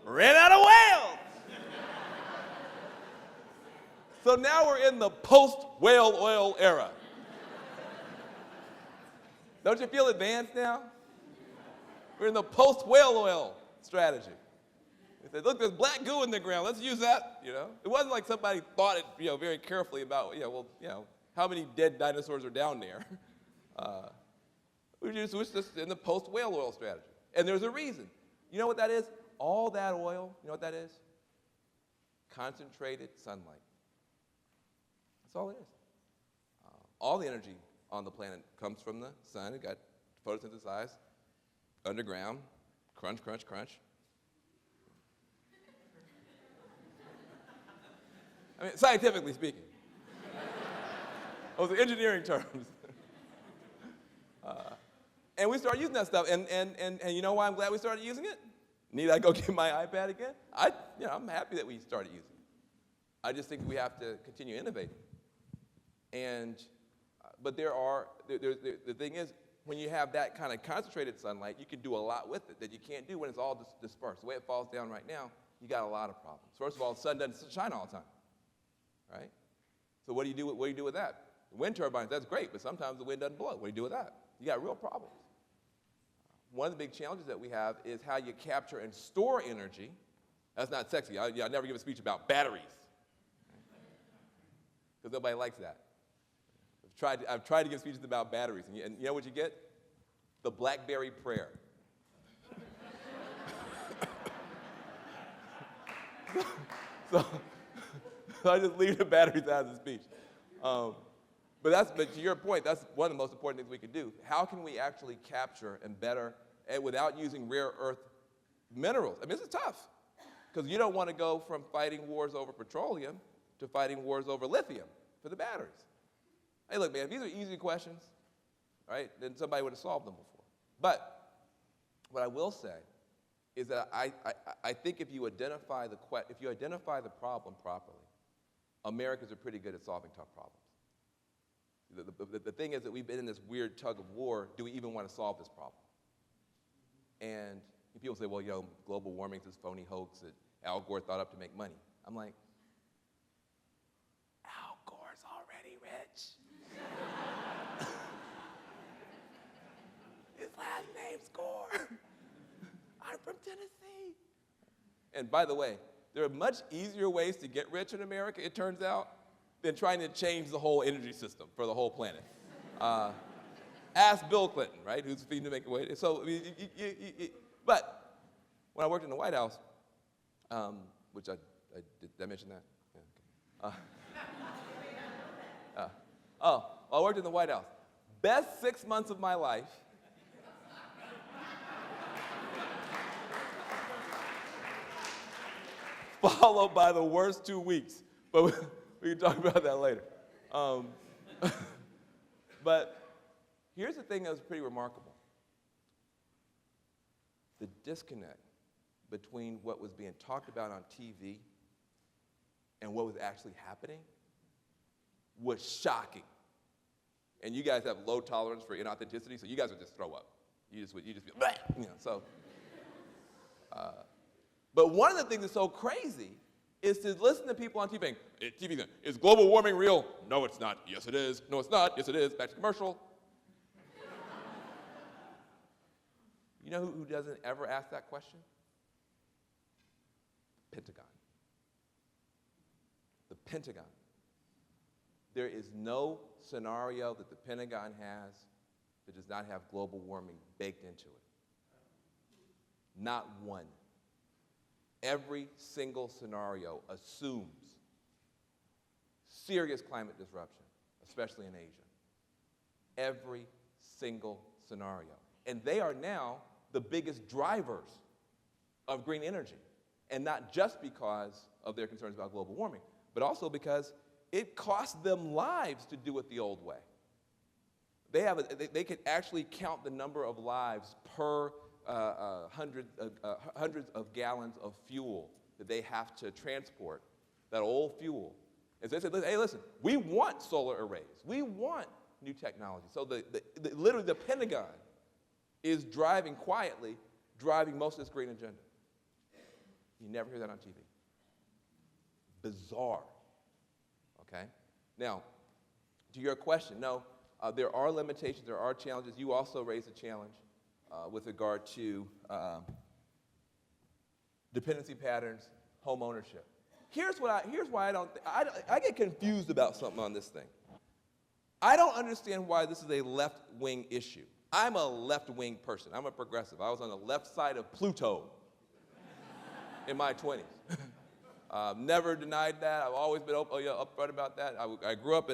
Ran out of whales. So now we're in the post-whale oil era. Don't you feel advanced now? We're in the post-whale oil strategy. They said, look, there's black goo in the ground. Let's use that, It wasn't like somebody thought it, very carefully about, how many dead dinosaurs are down there. We're just in the post-whale oil strategy. And there's a reason. You know what that is? All that oil, you know what that is? Concentrated sunlight. That's all it is. All the energy on the planet comes from the sun. It got photosynthesized underground. Crunch, crunch, crunch. I mean, scientifically speaking. Those are engineering terms. And we started using that stuff. And you know why I'm glad we started using it? Need I go get my iPad again? I'm happy that we started using it. I just think we have to continue innovating. But the thing is, when you have that kind of concentrated sunlight, you can do a lot with it that you can't do when it's all dispersed. The way it falls down right now, you got a lot of problems. First of all, the sun doesn't shine all the time, right? So what do you do with that? The wind turbines, that's great, but sometimes the wind doesn't blow. What do you do with that? You got real problems. One of the big challenges that we have is how you capture and store energy. That's not sexy. I never give a speech about batteries, because nobody likes that. I've tried to give speeches about batteries, and you know what you get? The BlackBerry prayer. so I just leave the batteries out of the speech. But to your point, that's one of the most important things we can do. How can we actually capture and better, and without using rare earth minerals? I mean, this is tough, because you don't want to go from fighting wars over petroleum to fighting wars over lithium for the batteries. Hey, look, man, if these are easy questions, right, then somebody would have solved them before. But what I will say is that I think if you identify the problem properly, Americans are pretty good at solving tough problems. The thing is that we've been in this weird tug of war. Do we even want to solve this problem? And people say, well, global warming is this phony hoax that Al Gore thought up to make money. I'm like, Al Gore's already rich. His last name's Gore. I'm from Tennessee. And by the way, there are much easier ways to get rich in America, it turns out, than trying to change the whole energy system for the whole planet. Ask Bill Clinton, right, who's feeding to make a way. So, but when I worked in the White House, which did I mention that? Yeah, okay. I worked in the White House. Best 6 months of my life. Followed by the worst 2 weeks. But we can talk about that later. But here's the thing that was pretty remarkable. The disconnect between what was being talked about on TV and what was actually happening was shocking. And you guys have low tolerance for inauthenticity, so you guys would just throw up. You just feel, so. But one of the things that's so crazy is to listen to people on TV saying, is global warming real? No, it's not. Yes, it is. No, it's not. Yes, it is. Back to commercial. You know who doesn't ever ask that question? The Pentagon. The Pentagon. There is no scenario that the Pentagon has that does not have global warming baked into it. Not one. Every single scenario assumes serious climate disruption, especially in Asia. Every single scenario. And they are now the biggest drivers of green energy. And not just because of their concerns about global warming, but also because it costs them lives to do it the old way. They can actually count the number of lives per hundreds of gallons of fuel that they have to transport, that old fuel. And so they said, hey, listen, we want solar arrays. We want new technology. So literally the Pentagon is quietly driving most of this green agenda. You never hear that on TV. Bizarre. Okay? Now, to your question, no, there are limitations, there are challenges. You also raised a challenge with regard to dependency patterns, home ownership. Here's why I get confused about something on this thing. I don't understand why this is a left-wing issue. I'm a left-wing person. I'm a progressive. I was on the left side of Pluto in my 20s. Never denied that. I've always been upfront about that. I grew up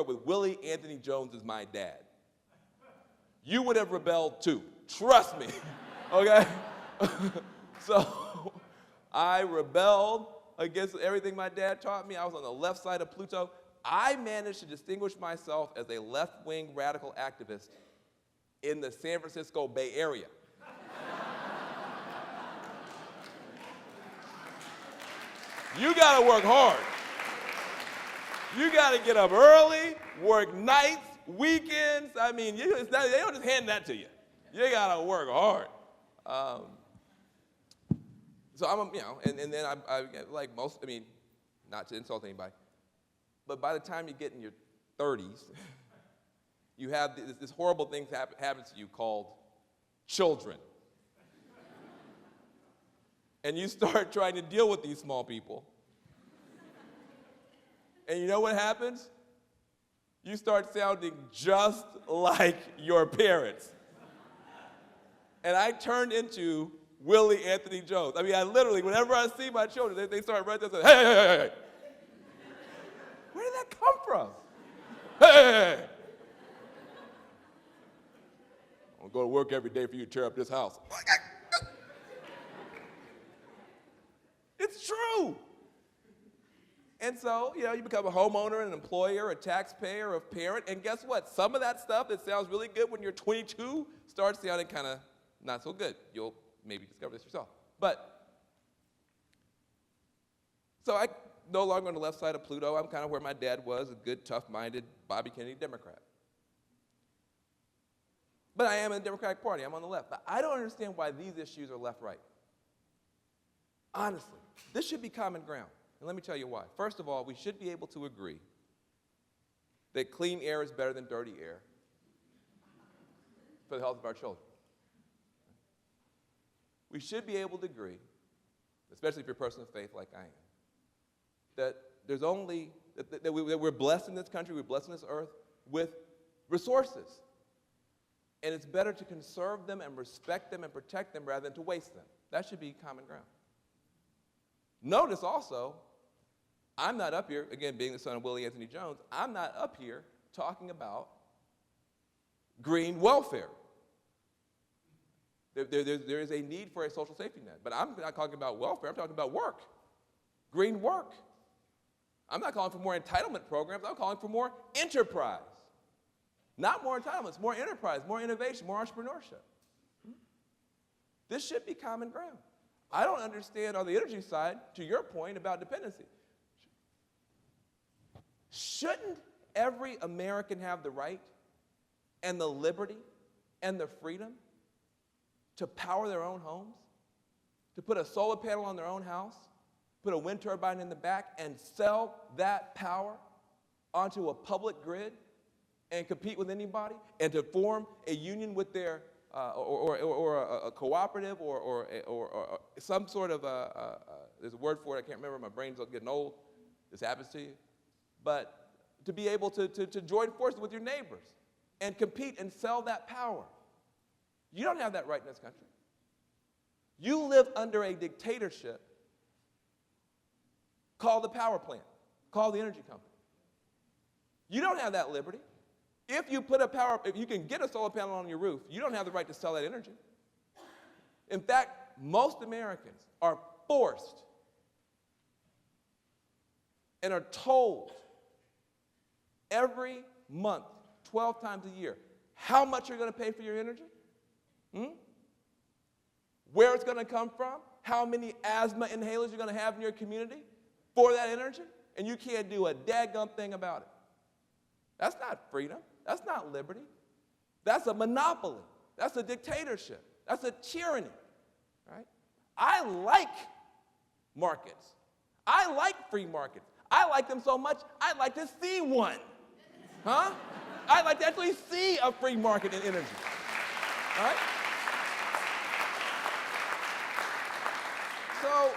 with Willie Anthony Jones as my dad. You would have rebelled too. Trust me. Okay? So I rebelled against everything my dad taught me. I was on the left side of Pluto. I managed to distinguish myself as a left-wing radical activist in the San Francisco Bay Area. You gotta work hard. You gotta get up early, work nights, weekends. I mean, they don't just hand that to you. You gotta work hard. So I'm, and then I like most, not to insult anybody, but by the time you get in your 30s, you have this horrible thing happens to you called children. And you start trying to deal with these small people. And you know what happens? You start sounding just like your parents. And I turned into Willie Anthony Jones. I literally, whenever I see my children, they start running and say, hey. Where did that come from? Hey. I'm going to work every day for you to tear up this house. It's true. And so, you become a homeowner, an employer, a taxpayer, a parent, and guess what? Some of that stuff that sounds really good when you're 22 starts sounding kind of not so good. You'll maybe discover this yourself. So I no longer on the left side of Pluto. I'm kind of where my dad was, a good, tough-minded Bobby Kennedy Democrat. But I am in the Democratic Party. I'm on the left. But I don't understand why these issues are left-right. Honestly, this should be common ground. And let me tell you why. First of all, we should be able to agree that clean air is better than dirty air for the health of our children. We should be able to agree, especially if you're a person of faith like I am, that there's only, that we're blessed in this country, we're blessed in this earth with resources. And it's better to conserve them and respect them and protect them rather than to waste them. That should be common ground. Notice also, I'm not up here, again, being the son of Willie Anthony Jones, I'm not up here talking about green welfare. There is a need for a social safety net. But I'm not talking about welfare, I'm talking about work. Green work. I'm not calling for more entitlement programs, I'm calling for more enterprise. Not more entitlements, more enterprise, more innovation, more entrepreneurship. This should be common ground. I don't understand on the energy side, to your point about dependency. Shouldn't every American have the right and the liberty and the freedom to power their own homes, to put a solar panel on their own house, put a wind turbine in the back, and sell that power onto a public grid and compete with anybody, and to form a union with their, or a cooperative, or some sort of, there's a word for it, I can't remember, my brain's getting old, this happens to you, but to be able to join forces with your neighbors and compete and sell that power. You don't have that right in this country. You live under a dictatorship called the power plant, called the energy company. You don't have that liberty. If you can get a solar panel on your roof, you don't have the right to sell that energy. In fact, most Americans are forced and are told every month, 12 times a year, how much you're going to pay for your energy, where it's going to come from, how many asthma inhalers you're going to have in your community for that energy, and you can't do a daggum thing about it. That's not freedom. That's not liberty. That's a monopoly. That's a dictatorship. That's a tyranny, right? I like markets. I like free markets. I like them so much, I'd like to see one. I'd like to actually see a free market in energy. All right? So,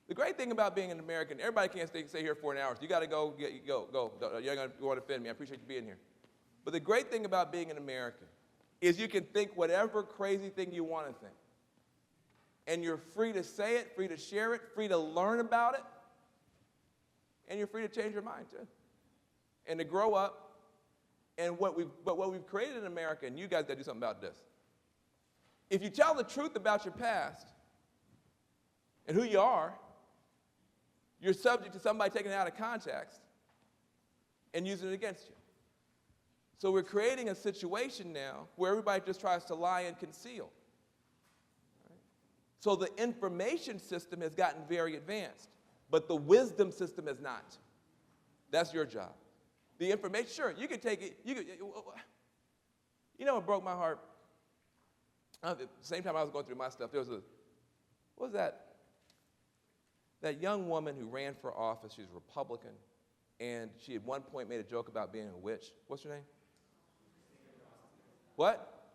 the great thing about being an American, everybody can't stay here for an hour. So you got to go. Go. You're going to want to offend me. I appreciate you being here. But the great thing about being an American is you can think whatever crazy thing you want to think. And you're free to say it, free to share it, free to learn about it, and you're free to change your mind too. And to grow up. And what we've created in America, and you guys got to do something about this. If you tell the truth about your past and who you are, you're subject to somebody taking it out of context and using it against you. So we're creating a situation now where everybody just tries to lie and conceal. Right? So the information system has gotten very advanced, but the wisdom system has not. That's your job. The information, sure, you can take it. You know what broke my heart? At the same time I was going through my stuff, there was what was that? That young woman who ran for office, she was a Republican, and she at one point made a joke about being a witch. What's her name? What?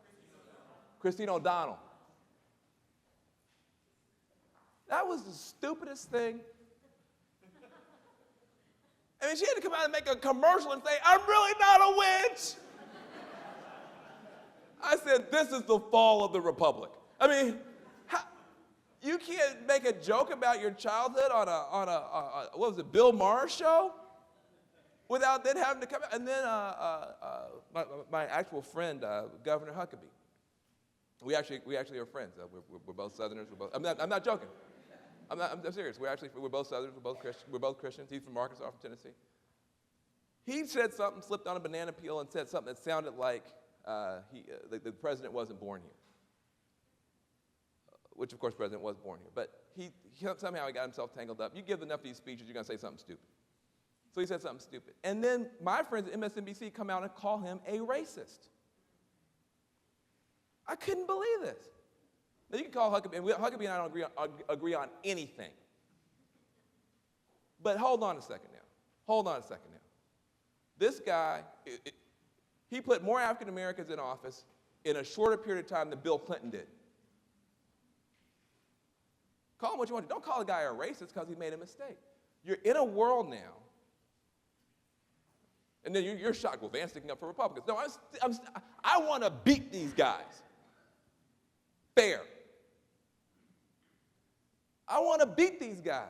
Christine O'Donnell. That was the stupidest thing. I mean, she had to come out and make a commercial and say, I'm really not a witch. I said, this is the fall of the Republic. I mean, you can't make a joke about your childhood on a what was it, Bill Maher show? Without then having to come out. And then my actual friend, Governor Huckabee. We actually are friends. We're both Southerners. I'm not joking. I'm serious. We're both Southerners. We're both Christians. He's from Arkansas, from Tennessee. He said something, slipped on a banana peel, and said something that sounded like the president wasn't born here. Which, of course, the president was born here. But somehow he got himself tangled up. You give enough of these speeches, you're going to say something stupid. So he said something stupid. And then my friends at MSNBC come out and call him a racist. I couldn't believe this. Now, you can call Huckabee, and Huckabee and I don't agree on anything. But hold on a second now. This guy, he put more African Americans in office in a shorter period of time than Bill Clinton did. Call him what you want to. Don't call a guy a racist because he made a mistake. You're in a world now, and then you're shocked. Well, Van's sticking up for Republicans. No, I want to beat these guys. Fair. I want to beat these guys.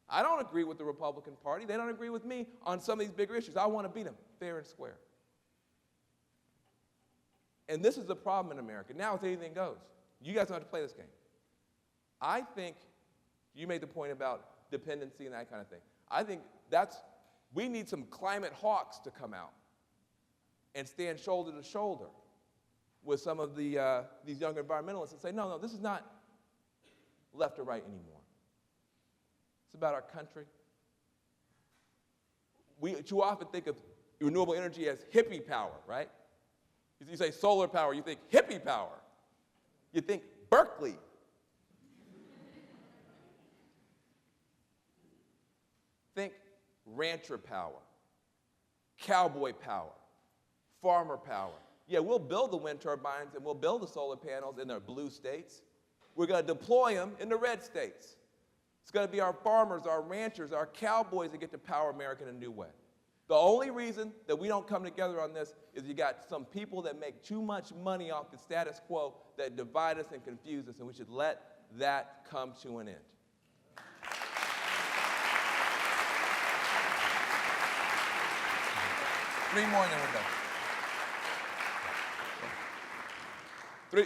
I don't agree with the Republican Party. They don't agree with me on some of these bigger issues. I want to beat them fair and square. And this is the problem in America. Now it's anything goes. You guys don't have to play this game. I think you made the point about dependency and that kind of thing. I think we need some climate hawks to come out and stand shoulder to shoulder with some of these younger environmentalists and say, no, this is not left or right anymore. It's about our country. We too often think of renewable energy as hippie power, right? You say solar power, you think hippie power. You think Berkeley. Think rancher power, cowboy power, farmer power. Yeah, we'll build the wind turbines and we'll build the solar panels in the blue states. We're going to deploy them in the red states. It's going to be our farmers, our ranchers, our cowboys that get to power America in a new way. The only reason that we don't come together on this is you got some people that make too much money off the status quo that divide us and confuse us, and we should let that come to an end. Three more and then we're done.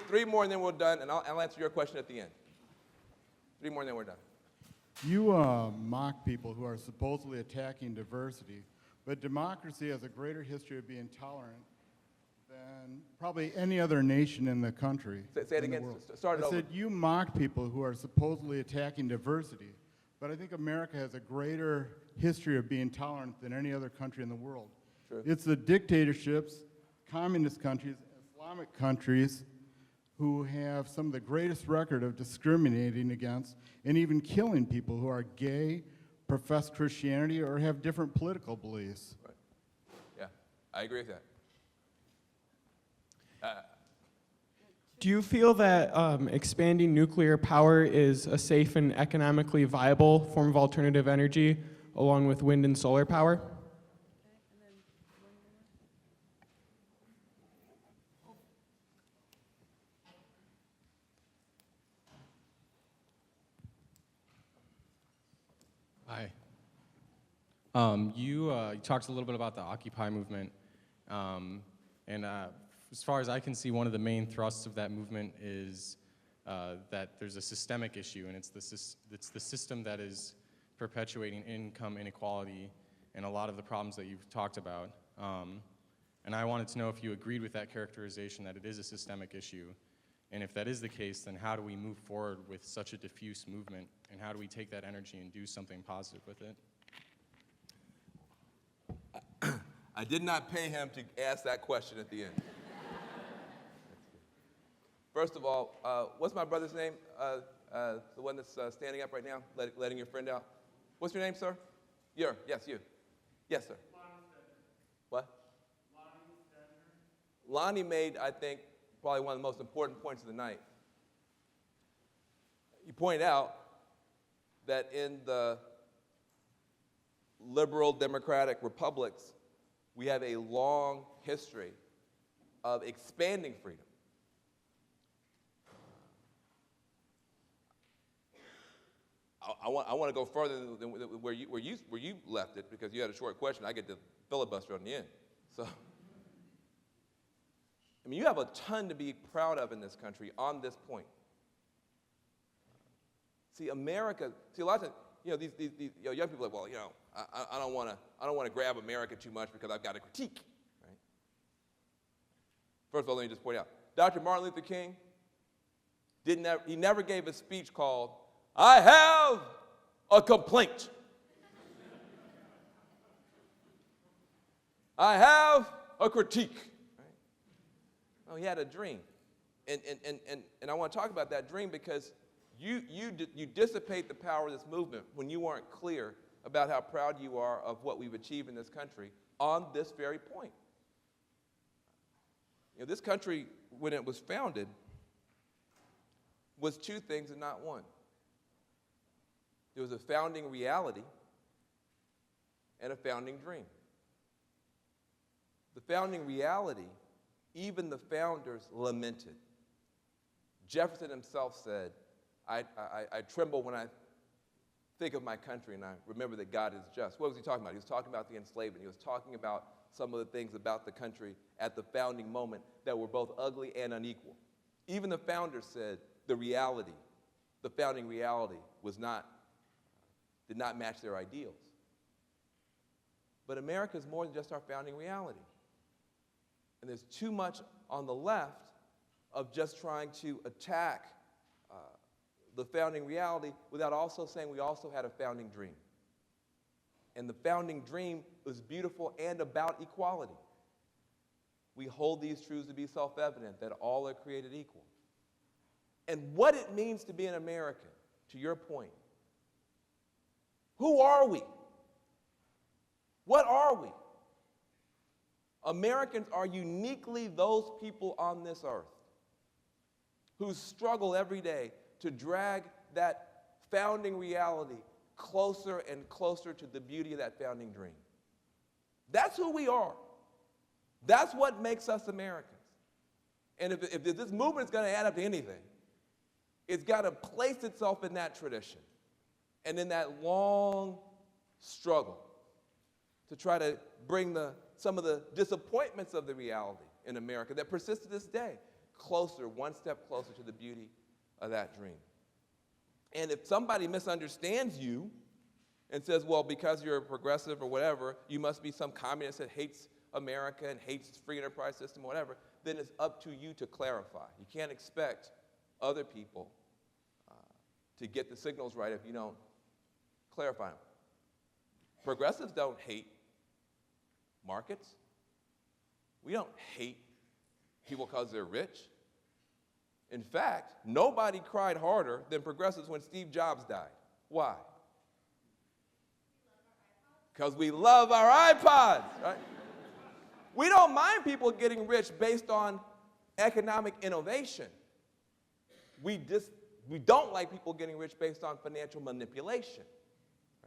Three more and then we're done, and I'll answer your question at the end. Three more and then we're done. You mock people who are supposedly attacking diversity, but democracy has a greater history of being tolerant than probably any other nation in the country. Say it again. Start it over. I said you mock people who are supposedly attacking diversity, but I think America has a greater history of being tolerant than any other country in the world. True. It's the dictatorships, communist countries, Islamic countries who have some of the greatest record of discriminating against and even killing people who are gay, profess Christianity, or have different political beliefs. Right. Yeah, I agree with that. Do you feel that expanding nuclear power is a safe and economically viable form of alternative energy, along with wind and solar power? Hi. You talked a little bit about the Occupy movement, and as far as I can see, one of the main thrusts of that movement is that there's a systemic issue, and it's the system that is perpetuating income inequality and a lot of the problems that you've talked about. And I wanted to know if you agreed with that characterization, that it is a systemic issue. And if that is the case, then how do we move forward with such a diffuse movement? And how do we take that energy and do something positive with it? I did not pay him to ask that question at the end. First of all, what's my brother's name? The one that's standing up right now, letting your friend out. What's your name, sir? Yes, you. Yes, sir. What? Lonnie made, I think, probably one of the most important points of the night. He pointed out that in the liberal democratic republics, we have a long history of expanding freedom. I want to go further than where you left it, because you had a short question. I get to filibuster on the end. So, I mean, you have a ton to be proud of in this country on this point. See, America. See, a lot of times, these young people are like, well, I don't want to grab America too much because I've got a critique. Right? First of all, let me just point out, Dr. Martin Luther King he never gave a speech called "I have a complaint." I have a critique. Right? No, he had a dream. And I want to talk about that dream because you dissipate the power of this movement when you aren't clear about how proud you are of what we've achieved in this country on this very point. This country, when it was founded, was two things and not one. There was a founding reality and a founding dream. The founding reality, even the founders lamented. Jefferson himself said, I tremble when I think of my country and I remember that God is just. What was he talking about? He was talking about the enslavement. He was talking about some of the things about the country at the founding moment that were both ugly and unequal. Even the founders said the founding reality did not match their ideals. But America is more than just our founding reality. And there's too much on the left of just trying to attack the founding reality without also saying we also had a founding dream. And the founding dream was beautiful and about equality. We hold these truths to be self-evident, that all are created equal. And what it means to be an American, to your point, who are we? What are we? Americans are uniquely those people on this earth who struggle every day to drag that founding reality closer and closer to the beauty of that founding dream. That's who we are. That's what makes us Americans. And if this movement is going to add up to anything, it's got to place itself in that tradition and in that long struggle to try to bring some of the disappointments of the reality in America that persist to this day closer, one step closer to the beauty of that dream. And if somebody misunderstands you and says, well, because you're a progressive or whatever, you must be some communist that hates America and hates the free enterprise system or whatever, then it's up to you to clarify. You can't expect other people to get the signals right if you don't clarify them. Progressives don't hate markets. We don't hate people because they're rich. In fact, nobody cried harder than progressives when Steve Jobs died. Why? Because we love our iPods, right? We don't mind people getting rich based on economic innovation. We don't like people getting rich based on financial manipulation,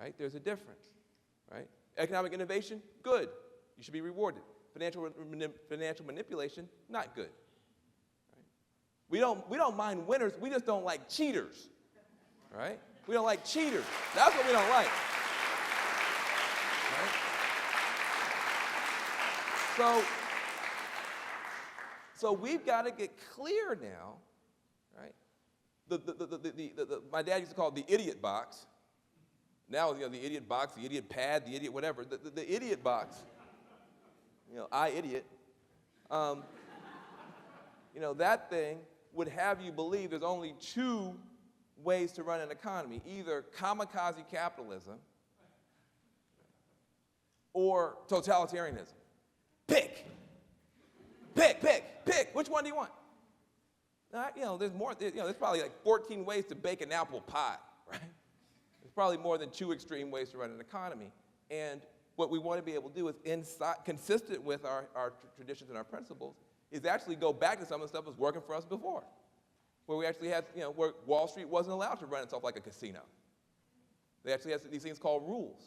right? There's a difference, right? Economic innovation, good. You should be rewarded. Financial manipulation, not good. Right? We don't mind winners. We just don't like cheaters, right? We don't like cheaters. That's what we don't like. Right? So we've got to get clear now, right? My dad used to call it the idiot box. Now, the idiot box, the idiot pad, the idiot whatever. The idiot box, I idiot. That thing would have you believe there's only two ways to run an economy, either kamikaze capitalism or totalitarianism. Pick. Which one do you want? There's more. There's probably like 14 ways to bake an apple pie, right? There's probably more than two extreme ways to run an economy. And what we want to be able to do is, consistent with our traditions and our principles, is actually go back to some of the stuff that was working for us before, where we actually had, where Wall Street wasn't allowed to run itself like a casino. They actually had these things called rules.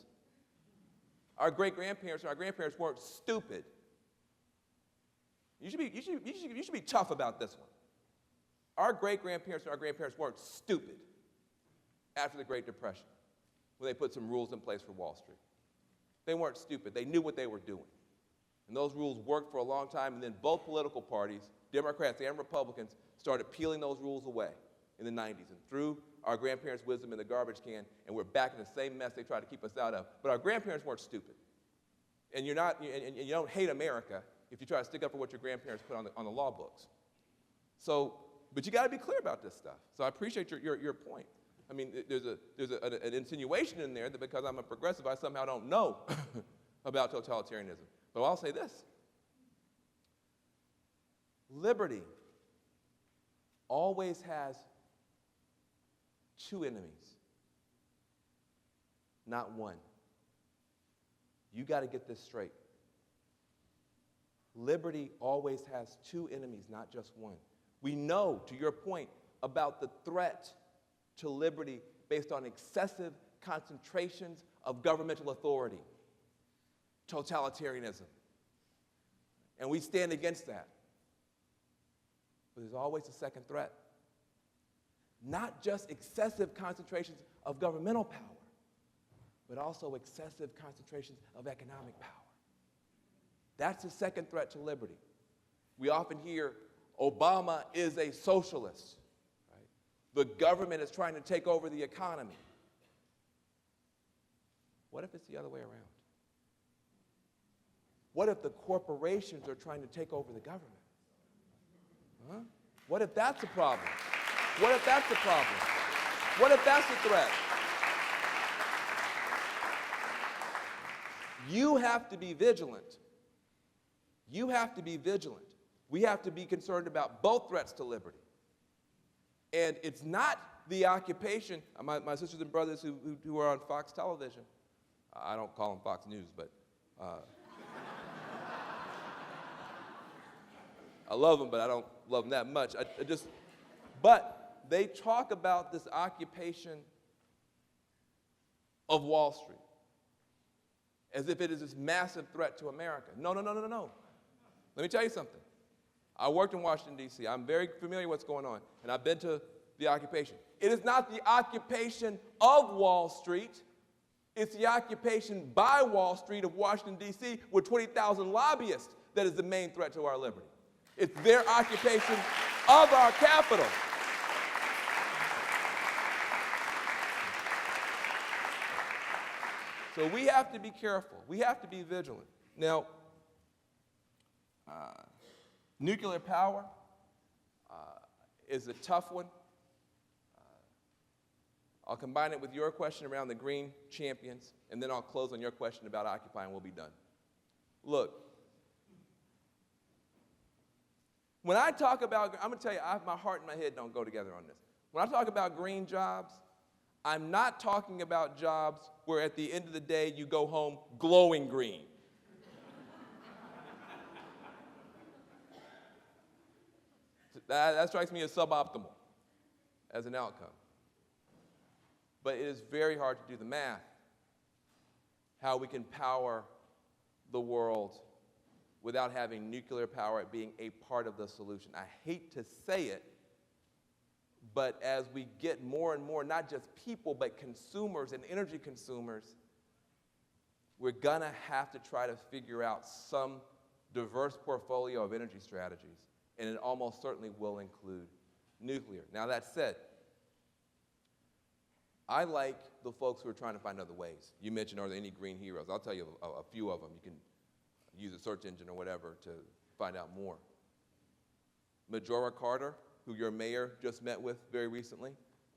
Our great-grandparents and our grandparents weren't stupid. You should be tough about this one. Our great-grandparents and our grandparents weren't stupid after the Great Depression when they put some rules in place for Wall Street. They weren't stupid. They knew what they were doing. And those rules worked for a long time, and then both political parties, Democrats and Republicans, started peeling those rules away in the 90s and threw our grandparents' wisdom in the garbage can, and we're back in the same mess they tried to keep us out of. But our grandparents weren't stupid. And you don't hate America if you try to stick up for what your grandparents put on the law books. But you got to be clear about this stuff. So I appreciate your point. I mean, there's an insinuation in there that because I'm a progressive, I somehow don't know about totalitarianism. But I'll say this. Liberty always has two enemies, not one. You got to get this straight. Liberty always has two enemies, not just one. We know, to your point, about the threat to liberty based on excessive concentrations of governmental authority, totalitarianism. And we stand against that. But there's always a second threat. Not just excessive concentrations of governmental power, but also excessive concentrations of economic power. That's the second threat to liberty. We often hear Obama is a socialist. Right? The government is trying to take over the economy. What if it's the other way around? What if the corporations are trying to take over the government? Huh? What if that's a problem? What if that's the problem? What if that's the threat? You have to be vigilant. You have to be vigilant. We have to be concerned about both threats to liberty. And it's not the occupation, my sisters and brothers who are on Fox television, I don't call them Fox News, but I love them, but I don't love them that much. But they talk about this occupation of Wall Street as if it is this massive threat to America. No. Let me tell you something. I worked in Washington, D.C. I'm very familiar with what's going on, and I've been to the occupation. It is not the occupation of Wall Street. It's the occupation by Wall Street of Washington, D.C. with 20,000 lobbyists that is the main threat to our liberty. It's their occupation of our capital. So we have to be careful. We have to be vigilant. Now, nuclear power is a tough one. I'll combine it with your question around the green champions, and then I'll close on your question about Occupy, and we'll be done. Look, when I talk about, I'm going to tell you, my heart and my head don't go together on this. When I talk about green jobs, I'm not talking about jobs where at the end of the day you go home glowing green. That strikes me as suboptimal as an outcome. But it is very hard to do the math, how we can power the world without having nuclear power being a part of the solution. I hate to say it, but as we get more and more, not just people, but consumers and energy consumers, we're gonna have to try to figure out some diverse portfolio of energy strategies, and it almost certainly will include nuclear. Now that said, I like the folks who are trying to find other ways. You mentioned, are there any green heroes? I'll tell you a few of them. You can use a search engine or whatever to find out more. Majora Carter, who your mayor just met with very recently.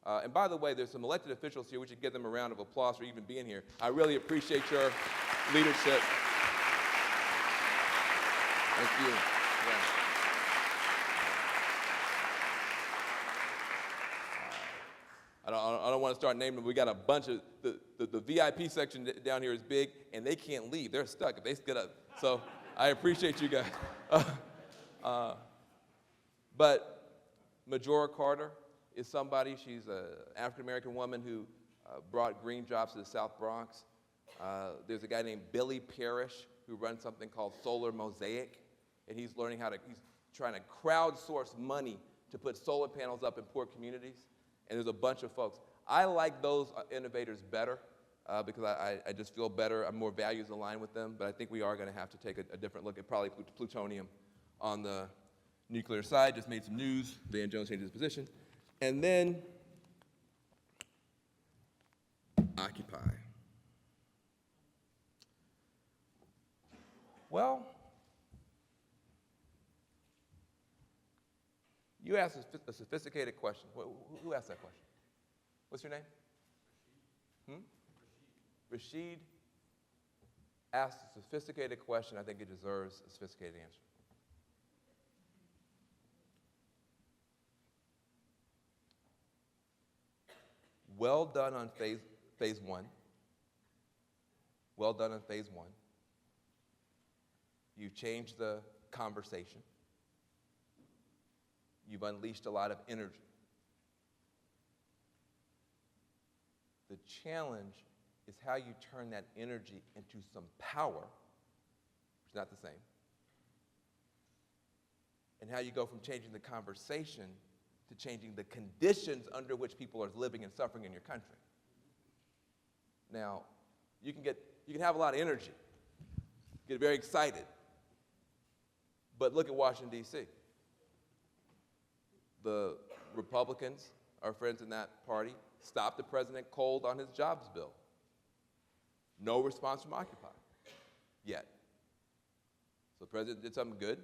And by the way, there's some elected officials here. We should give them a round of applause for even being here. I really appreciate your leadership. Thank you. Yeah. I don't want to start naming them. We got a bunch of, the VIP section down here is big, and they can't leave. They're stuck if they get up. So I appreciate you guys. But Majora Carter is somebody, she's an African-American woman who brought green jobs to the South Bronx. There's a guy named Billy Parrish who runs something called Solar Mosaic, and he's trying to crowdsource money to put solar panels up in poor communities. And there's a bunch of folks. I like those innovators better because I just feel better. I'm more values aligned with them, but I think we are going to have to take a different look at probably plutonium on the nuclear side. Just made some news. Van Jones changed his position. And then Occupy. Well, you asked a sophisticated question. Who asked that question? What's your name? Rashid asked a sophisticated question. I think it deserves a sophisticated answer. Well done on phase one. Well done on phase one. You've changed the conversation. You've unleashed a lot of energy. The challenge is how you turn that energy into some power, which is not the same, and how you go from changing the conversation to changing the conditions under which people are living and suffering in your country. Now, you can have a lot of energy, get very excited, but look at Washington, D.C. The Republicans, our friends in that party, stopped the president cold on his jobs bill. No response from Occupy yet. So the president did something good,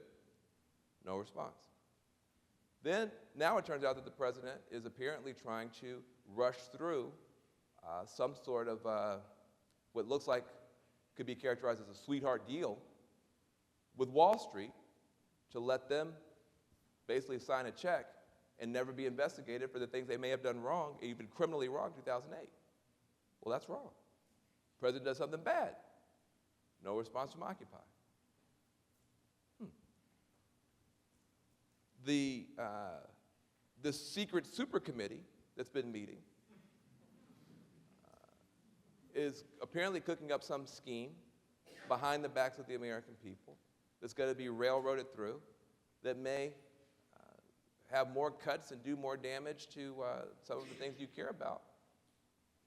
no response. Then, now it turns out that the president is apparently trying to rush through some sort of what looks like could be characterized as a sweetheart deal with Wall Street to let them basically sign a check and never be investigated for the things they may have done wrong, even criminally wrong in 2008. Well, that's wrong. The president does something bad. No response from Occupy. The secret super committee that's been meeting is apparently cooking up some scheme behind the backs of the American people that's going to be railroaded through that may have more cuts and do more damage to some of the things you care about.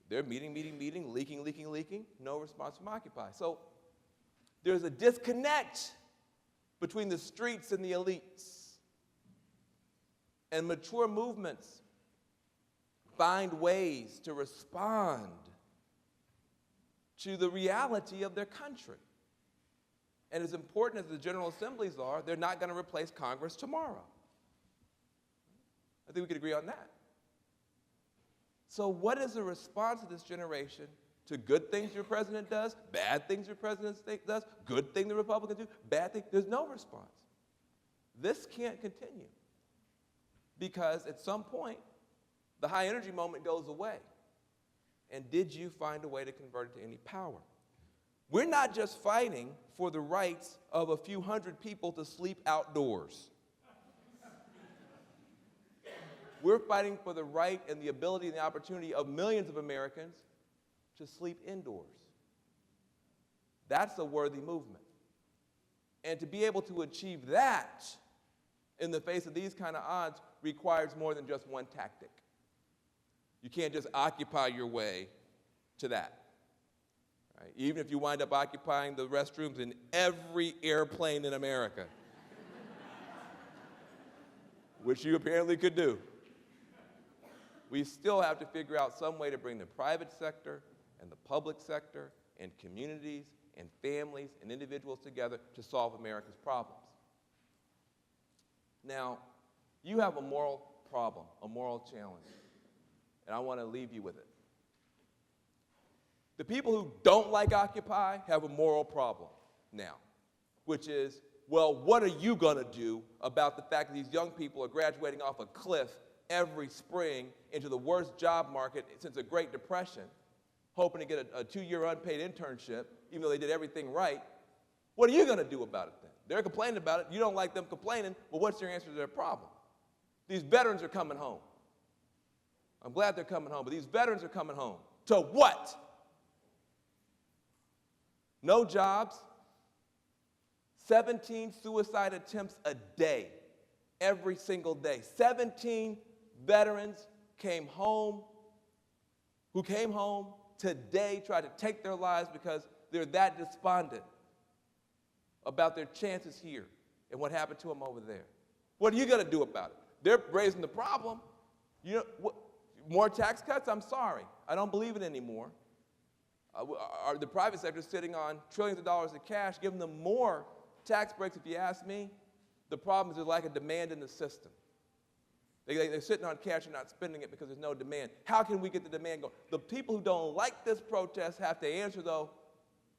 They're meeting, leaking, no response from Occupy. So there's a disconnect between the streets and the elites. And mature movements find ways to respond to the reality of their country. And as important as the General Assemblies are, they're not going to replace Congress tomorrow. I think we could agree on that. So what is the response of this generation to good things your president does, bad things your president does, good thing the Republicans do, bad thing? There's no response. This can't continue. Because at some point, the high energy moment goes away. And did you find a way to convert it to any power? We're not just fighting for the rights of a few hundred people to sleep outdoors. We're fighting for the right and the ability and the opportunity of millions of Americans to sleep indoors. That's a worthy movement. And to be able to achieve that in the face of these kind of odds requires more than just one tactic. You can't just occupy your way to that. Right? Even if you wind up occupying the restrooms in every airplane in America, which you apparently could do, we still have to figure out some way to bring the private sector and the public sector and communities and families and individuals together to solve America's problems. Now, you have a moral problem, a moral challenge, and I want to leave you with it. The people who don't like Occupy have a moral problem now, which is, well, what are you going to do about the fact that these young people are graduating off a cliff every spring into the worst job market since the Great Depression, hoping to get a 2-year unpaid internship, even though they did everything right? What are you going to do about it then? They're complaining about it. You don't like them complaining. Well, what's your answer to their problem? These veterans are coming home. I'm glad they're coming home, but these veterans are coming home. To what? No jobs, 17 suicide attempts a day, every single day. 17 veterans came home, who came home today, tried to take their lives because they're that despondent about their chances here and what happened to them over there. What are you going to do about it? They're raising the problem. You know, more tax cuts? I'm sorry. I don't believe it anymore. The private sector is sitting on trillions of dollars of cash, giving them more tax breaks, if you ask me. The problem is there's lack of demand in the system. They're sitting on cash and not spending it because there's no demand. How can we get the demand going? The people who don't like this protest have to answer, though,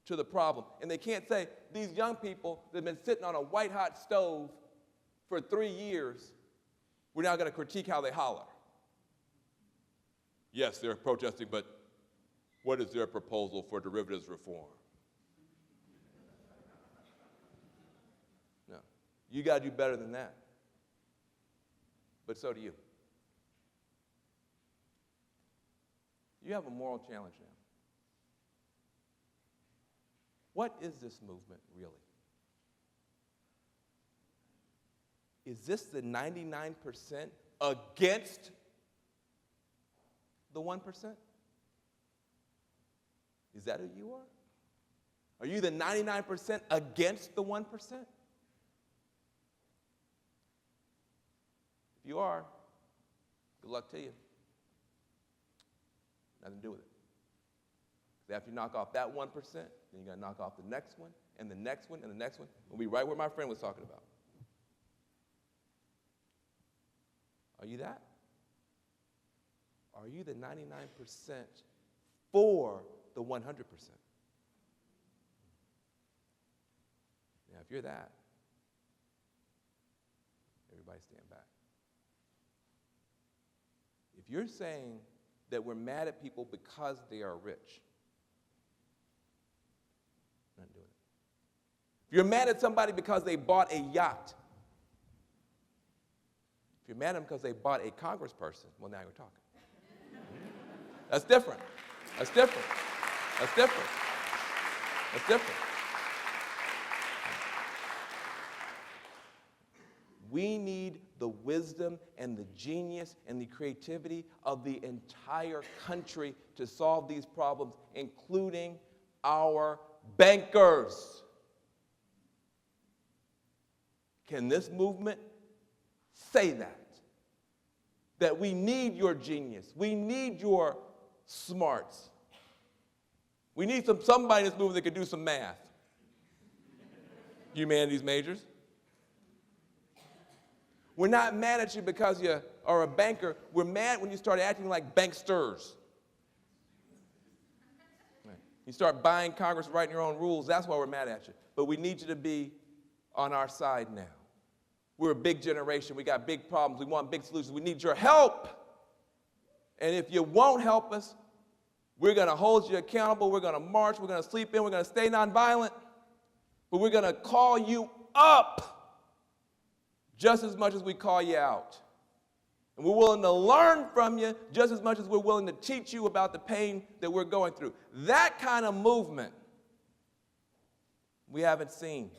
to the problem. And they can't say, these young people that have been sitting on a white-hot stove for 3 years, we're now going to critique how they holler. Yes, they're protesting, but what is their proposal for derivatives reform? No. You got to do better than that. But so do you. You have a moral challenge now. What is this movement really? Is this the 99% against the 1%? Is that who you are? Are you the 99% against the 1%? If you are, good luck to you. Nothing to do with it. Because after you knock off that 1%, then you got to knock off the next one, and the next one, and the next one. We'll be right where my friend was talking about. Are you that? Are you the 99% for the 100%? Now, if you're that, everybody stand back. If you're saying that we're mad at people because they are rich, not doing it. If you're mad at somebody because they bought a yacht, if you're mad at them because they bought a congressperson, well, now you're talking. That's different. That's different. That's different. That's different. We need the wisdom and the genius and the creativity of the entire country to solve these problems, including our bankers. Can this movement say that? That we need your genius. We need your smarts. We need somebody in this movement that can do some math. Humanities majors. We're not mad at you because you are a banker. We're mad when you start acting like banksters. You start buying Congress, writing your own rules. That's why we're mad at you. But we need you to be on our side now. We're a big generation. We got big problems. We want big solutions. We need your help. And if you won't help us, we're going to hold you accountable. We're going to march. We're going to sleep in. We're going to stay nonviolent. But we're going to call you up just as much as we call you out. And we're willing to learn from you just as much as we're willing to teach you about the pain that we're going through. That kind of movement we haven't seen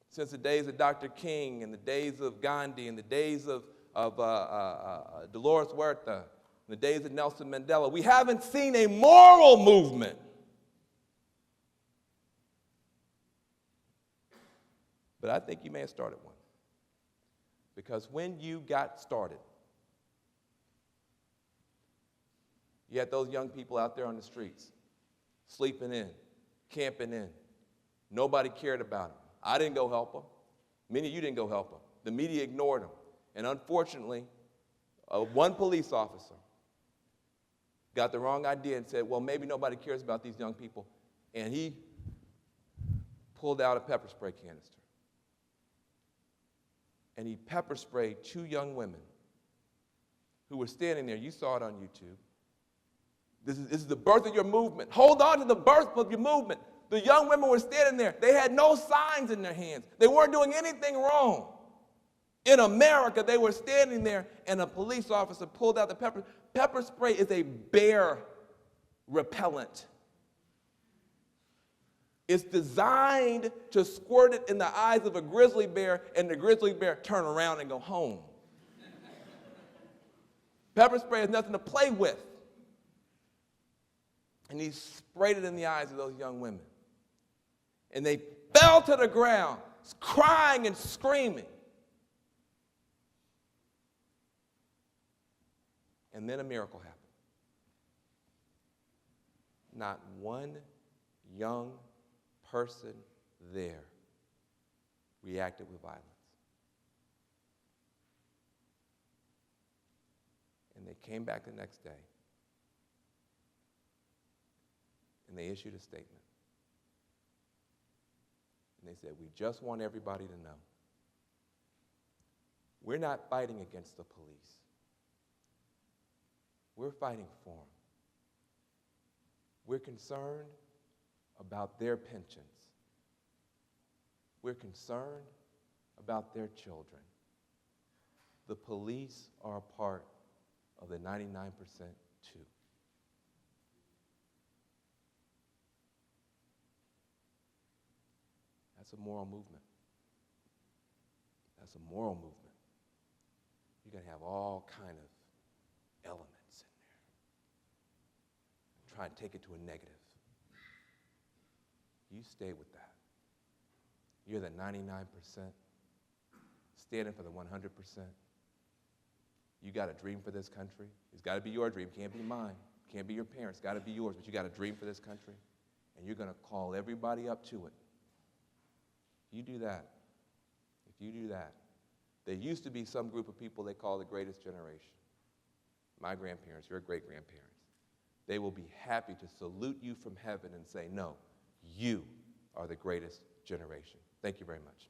since the days of Dr. King and the days of Gandhi and the days of Dolores Huerta, and the days of Nelson Mandela. We haven't seen a moral movement. But I think you may have started one. Because when you got started, you had those young people out there on the streets, sleeping in, camping in. Nobody cared about them. I didn't go help them. Many of you didn't go help them. The media ignored them. And unfortunately, one police officer got the wrong idea and said, well, maybe nobody cares about these young people. And he pulled out a pepper spray canister. And he pepper sprayed 2 young women who were standing there. You saw it on YouTube. This is the birth of your movement. Hold on to the birth of your movement. The young women were standing there. They had no signs in their hands. They weren't doing anything wrong. In America, they were standing there, and a police officer pulled out the pepper. Pepper spray is a bear repellent. It's designed to squirt it in the eyes of a grizzly bear, and the grizzly bear turn around and go home. Pepper spray is nothing to play with. And he sprayed it in the eyes of those young women. And they fell to the ground, crying and screaming. And then a miracle happened. Not one young person there reacted with violence. And they came back the next day, and they issued a statement. And they said, we just want everybody to know, we're not fighting against the police. We're fighting for them. We're concerned about their pensions. We're concerned about their children. The police are a part of the 99% too. That's a moral movement. That's a moral movement. You're going to have all kind of elements in there. Try and take it to a negative. You stay with that. You're the 99%, standing for the 100%. You got a dream for this country. It's got to be your dream. Can't be mine. Can't be your parents. It's got to be yours. But you got a dream for this country, and you're going to call everybody up to it. You do that. If you do that, there used to be some group of people they call the greatest generation. My grandparents, your great-grandparents. They will be happy to salute you from heaven and say, no, you are the greatest generation. Thank you very much.